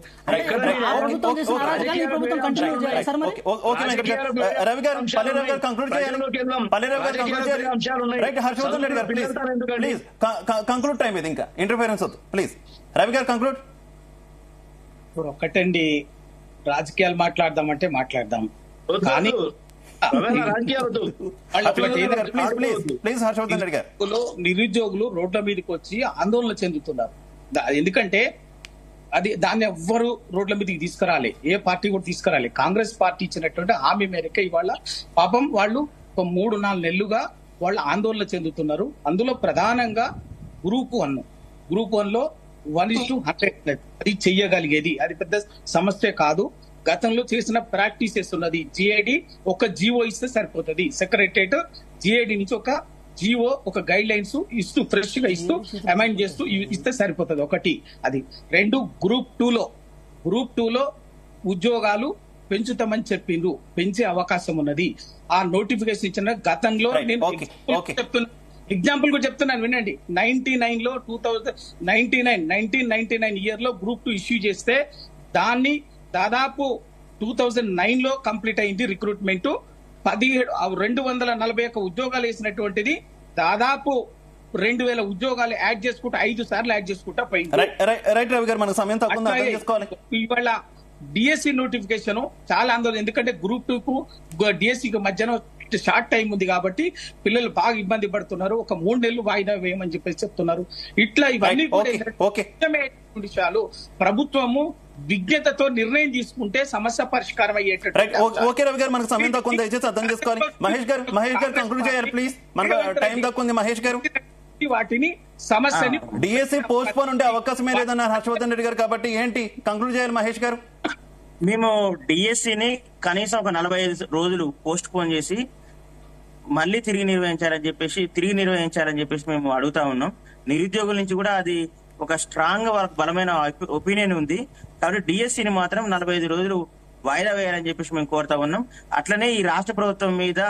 కంక్లూడ్ టైం ఇది, ఇంకా ఇంటర్ఫిరెన్స్ వద్దు ప్లీజ్. రవి గారు కంక్లూడ్. ఇప్పుడు ఒక్కటండి, రాజకీయాలు మాట్లాడదామంటే మాట్లాడదాం, కానీ నిరుద్యోగులు రోడ్ల మీదకి వచ్చి ఆందోళన చెందుతున్నారు. ఎందుకంటే దాన్ని ఎవ్వరు రోడ్ల మీదకి తీసుకురాలి, ఏ పార్టీ కూడా తీసుకురాలి. కాంగ్రెస్ పార్టీ ఇచ్చినటువంటి హామీ మేరకు ఇవాళ పాపం వాళ్ళు 3-4 నెలలుగా వాళ్ళు ఆందోళన చెందుతున్నారు. అందులో ప్రధానంగా గ్రూప్ 1 లో 1:100 అది చెయ్యగలిగేది, అది పెద్ద సమస్య కాదు. గతంలో చేసిన ప్రాక్టీసెస్ ఉన్నది. జిఐడి ఒక జీవో ఇస్తే సరిపోతుంది. సెక్రటరేట్ జిఐడి నుంచి ఒక జీవో, ఒక గైడ్ లైన్స్ ఇస్తూ ఫ్రెష్ గా ఇస్తూ అమైండ్ చేస్తూ ఇస్తే సరిపోతుంది. ఒకటి అది. 2, గ్రూప్ 2 లో ఉద్యోగాలు పెంచుతామని చెప్పిండ్రు, పెంచే అవకాశం ఉన్నది. ఆ నోటిఫికేషన్ ఇచ్చిన గతంలో నేను ఎగ్జాంపుల్ కూడా చెప్తున్నాను వినండి. 1999 ఇయర్ లో గ్రూప్ 2 ఇష్యూ చేస్తే దాన్ని దాదాపు 2009 లో కంప్లీట్ అయింది రిక్రూట్మెంట్. 241 ఉద్యోగాలు వేసినటువంటిది దాదాపు 2,000 ఉద్యోగాలు యాడ్ చేసుకుంటూ 5 సార్లు యాడ్ చేసుకుంటా పోయింది. ఇవాళ డిఎస్సి నోటిఫికేషన్ చాలా ఆందోళన. ఎందుకంటే గ్రూప్ 2 కు డిఎస్సికి మధ్యన షార్ట్ టైం ఉంది కాబట్టి పిల్లలు బాగా ఇబ్బంది పడుతున్నారు. ఒక 3 నెలలు వాయిదా వేయమని చెప్పేసి చెప్తున్నారు. ఇట్లా ఇవన్నీ విషయాలు ప్రభుత్వము విజ్ఞతతో నిర్ణయం తీసుకుంటే సమస్య పరిష్కారం అయ్యేటట్టు. ఓకే రవి గారు, మనకు సమయం తక్కువ, దయచేసి అర్థం చేసుకోవాలి. మహేష్ గారు కంక్లూడ్ చేయాలి ప్లీజ్, మనకు టైం తక్కువ ఉంది. మహేష్ గారు, వాటిని సమస్యని డిఎస్సి పోస్ట్ పోన్ ఉండే అవకాశమే లేదన్నారు హర్షవర్ధన్ రెడ్డి గారు, కాబట్టి ఏంటి కంక్లూడ్ చేయాలి మహేష్ గారు? మేము డిఎస్సిని కనీసం ఒక 45 రోజులు పోస్ట్ పోన్ చేసి మళ్ళీ తిరిగి నిర్వహించాలని చెప్పేసి మేము అడుగుతా ఉన్నాం. నిరుద్యోగుల నుంచి కూడా అది ఒక స్ట్రాంగ్ బలమైన ఒపీనియన్ ఉంది. కాబట్టి డిఎస్సిని మాత్రం 45 రోజులు వాయిదా వేయాలని చెప్పేసి మేము కోరుతా ఉన్నాం. అట్లనే ఈ రాష్ట్ర ప్రభుత్వం మీద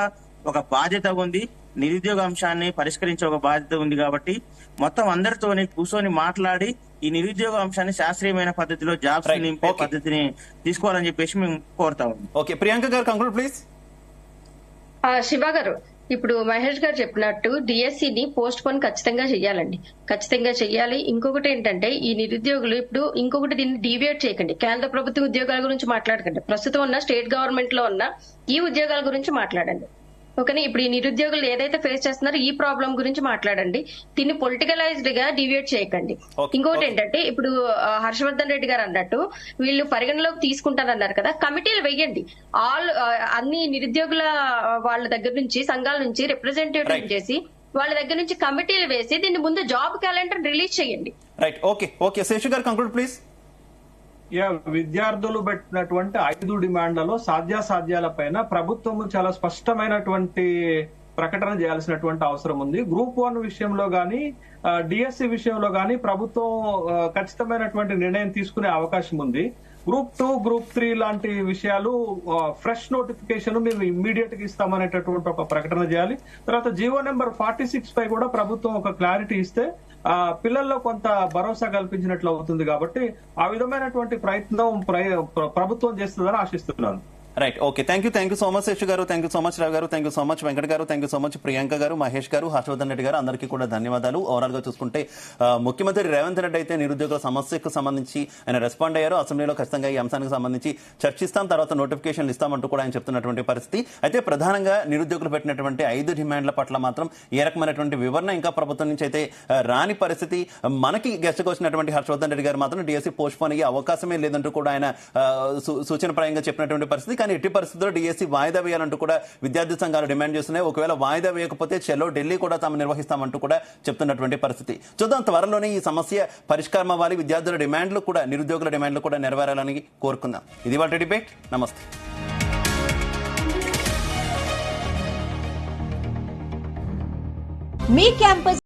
ఒక బాధ్యత ఉంది, నిరుద్యోగ అంశాన్ని పరిష్కరించే ఒక బాధ్యత ఉంది. కాబట్టి మొత్తం అందరితోని కూర్చొని మాట్లాడి ఈ నిరుద్యోగ అంశాన్ని శాస్త్రీయమైన పద్ధతిలో జాబ్స్ నింపే పద్ధతిని తీసుకోవాలని చెప్పేసి మేము కోరుతా ఉన్నాం. ఓకే, ప్రియాంక గారు కంక్లూడ్ ప్లీజ్. శివ గారు, ఇప్పుడు మహేష్ గారు చెప్పినట్టు డిఎస్సిని పోస్ట్ పోన్ ఖచ్చితంగా చెయ్యాలండి, ఖచ్చితంగా చెయ్యాలి. ఇంకొకటి ఏంటంటే ఈ నిరుద్యోగులు ఇప్పుడు ఇంకొకటి దీన్ని డీవియేట్ చేయకండి. కేంద్ర ప్రభుత్వ ఉద్యోగాల గురించి మాట్లాడకండి, ప్రస్తుతం ఉన్న స్టేట్ గవర్నమెంట్ లో ఉన్న ఈ ఉద్యోగాల గురించి మాట్లాడండి. ఓకేనా? ఇప్పుడు ఈ నిరుద్యోగులు ఏదైతే ఫేస్ చేస్తున్నారో ఈ ప్రాబ్లం గురించి మాట్లాడండి, దీన్ని పొలిటికలైజ్డ్ గా డివియేట్ చేయకండి. ఇంకొకటి ఏంటంటే ఇప్పుడు హర్షవర్ధన్ రెడ్డి గారు అన్నట్టు వీళ్ళు పరిగణలోకి తీసుకుంటారన్నారు కదా, కమిటీలు వేయండి. అన్ని నిరుద్యోగుల వాళ్ళ దగ్గర నుంచి సంఘాల నుంచి రిప్రజెంటేటివ్ చేసి వాళ్ళ దగ్గర నుంచి కమిటీలు వేసి దీన్ని ముందు జాబ్ క్యాలెండర్ రిలీజ్ చేయండి. రైట్, ఓకే ఓకే, శేషు గారు కంక్లూడ్ ప్లీజ్. విద్యార్థులు పెట్టినటువంటి 5 డిమాండ్లలో సాధ్యాసాధ్యాల పైన ప్రభుత్వం చాలా స్పష్టమైనటువంటి ప్రకటన చేయాల్సినటువంటి అవసరం ఉంది. గ్రూప్ 1 విషయంలో గానీ డిఎస్సి విషయంలో గానీ ప్రభుత్వం ఖచ్చితమైనటువంటి నిర్ణయం తీసుకునే అవకాశం ఉంది. గ్రూప్ 2, గ్రూప్ 3 లాంటి విషయాలు ఫ్రెష్ నోటిఫికేషన్ మేము ఇమ్మీడియట్ గా ఇస్తామనేటటువంటి ఒక ప్రకటన చేయాలి. తర్వాత జీవో నెంబర్ 46 పై కూడా ప్రభుత్వం ఒక క్లారిటీ ఇస్తే పిల్లల్లో కొంత భరోసా కల్పించినట్లు అవుతుంది. కాబట్టి ఆ విధమైనటువంటి ప్రయత్నం ప్రభుత్వం చేస్తుందని ఆశిస్తున్నాను. Right, okay, thank you so much Seshu garu, thank you so much Rao garu, thank you so much Venkat garu, thank you so much Priyanka garu, Mahesh గారు, హర్షవర్ధన్ రెడ్డి గారు, అందరికీ కూడా ధన్యవాదాలు. ఓవరాల్ గా చూసుకుంటే ముఖ్యమంత్రి రేవంత్ రెడ్డి అయితే నిరుద్యోగుల సమస్యకు సంబంధించి ఆయన రెస్పాండ్ అయ్యారు. అసెంబ్లీలో ఖచ్చితంగా ఈ అంశానికి సంబంధించి చర్చిస్తాం, తర్వాత నోటిఫికేషన్లు ఇస్తామంటూ కూడా ఆయన చెప్తున్నటువంటి పరిస్థితి. అయితే ప్రధానంగా నిరుద్యోగులు పెట్టినటువంటి 5 డిమాండ్ల పట్ల మాత్రం ఏ రకమైనటువంటి వివరణ ఇంకా ప్రభుత్వం నుంచి అయితే రాని పరిస్థితి. మనకి గెస్ట్కి వచ్చినటువంటి హర్షవర్ధన్ రెడ్డి గారు మాత్రం డిఎస్సి పోస్ట్ పోన్ అయ్యే అవకాశమే లేదంటూ కూడా ఆయన సూచనప్రాయంగా చెప్పినటువంటి పరిస్థితి. కానీ ఎట్టి పరిస్థితుల్లో డిఎస్సి వాయిదా వేయాలంటూ కూడా విద్యార్థి సంఘాలు డిమాండ్ చేస్తున్నాయి. ఒకవేళ వాయిదా వేయకపోతే చెలో ఢిల్లీ కూడా తాము నిర్వహిస్తామంటూ కూడా చెప్తున్నటువంటి పరిస్థితి. చూద్దాం, త్వరలోనే ఈ సమస్య పరిష్కారం అవ్వాలి, విద్యార్థుల డిమాండ్లు కూడా నిరుద్యోగుల డిమాండ్లు కూడా నెరవేరాలని కోరుకుందాం. ఇది వాళ్ళ డిబేట్. నమస్తే. మీ క్యాంపస్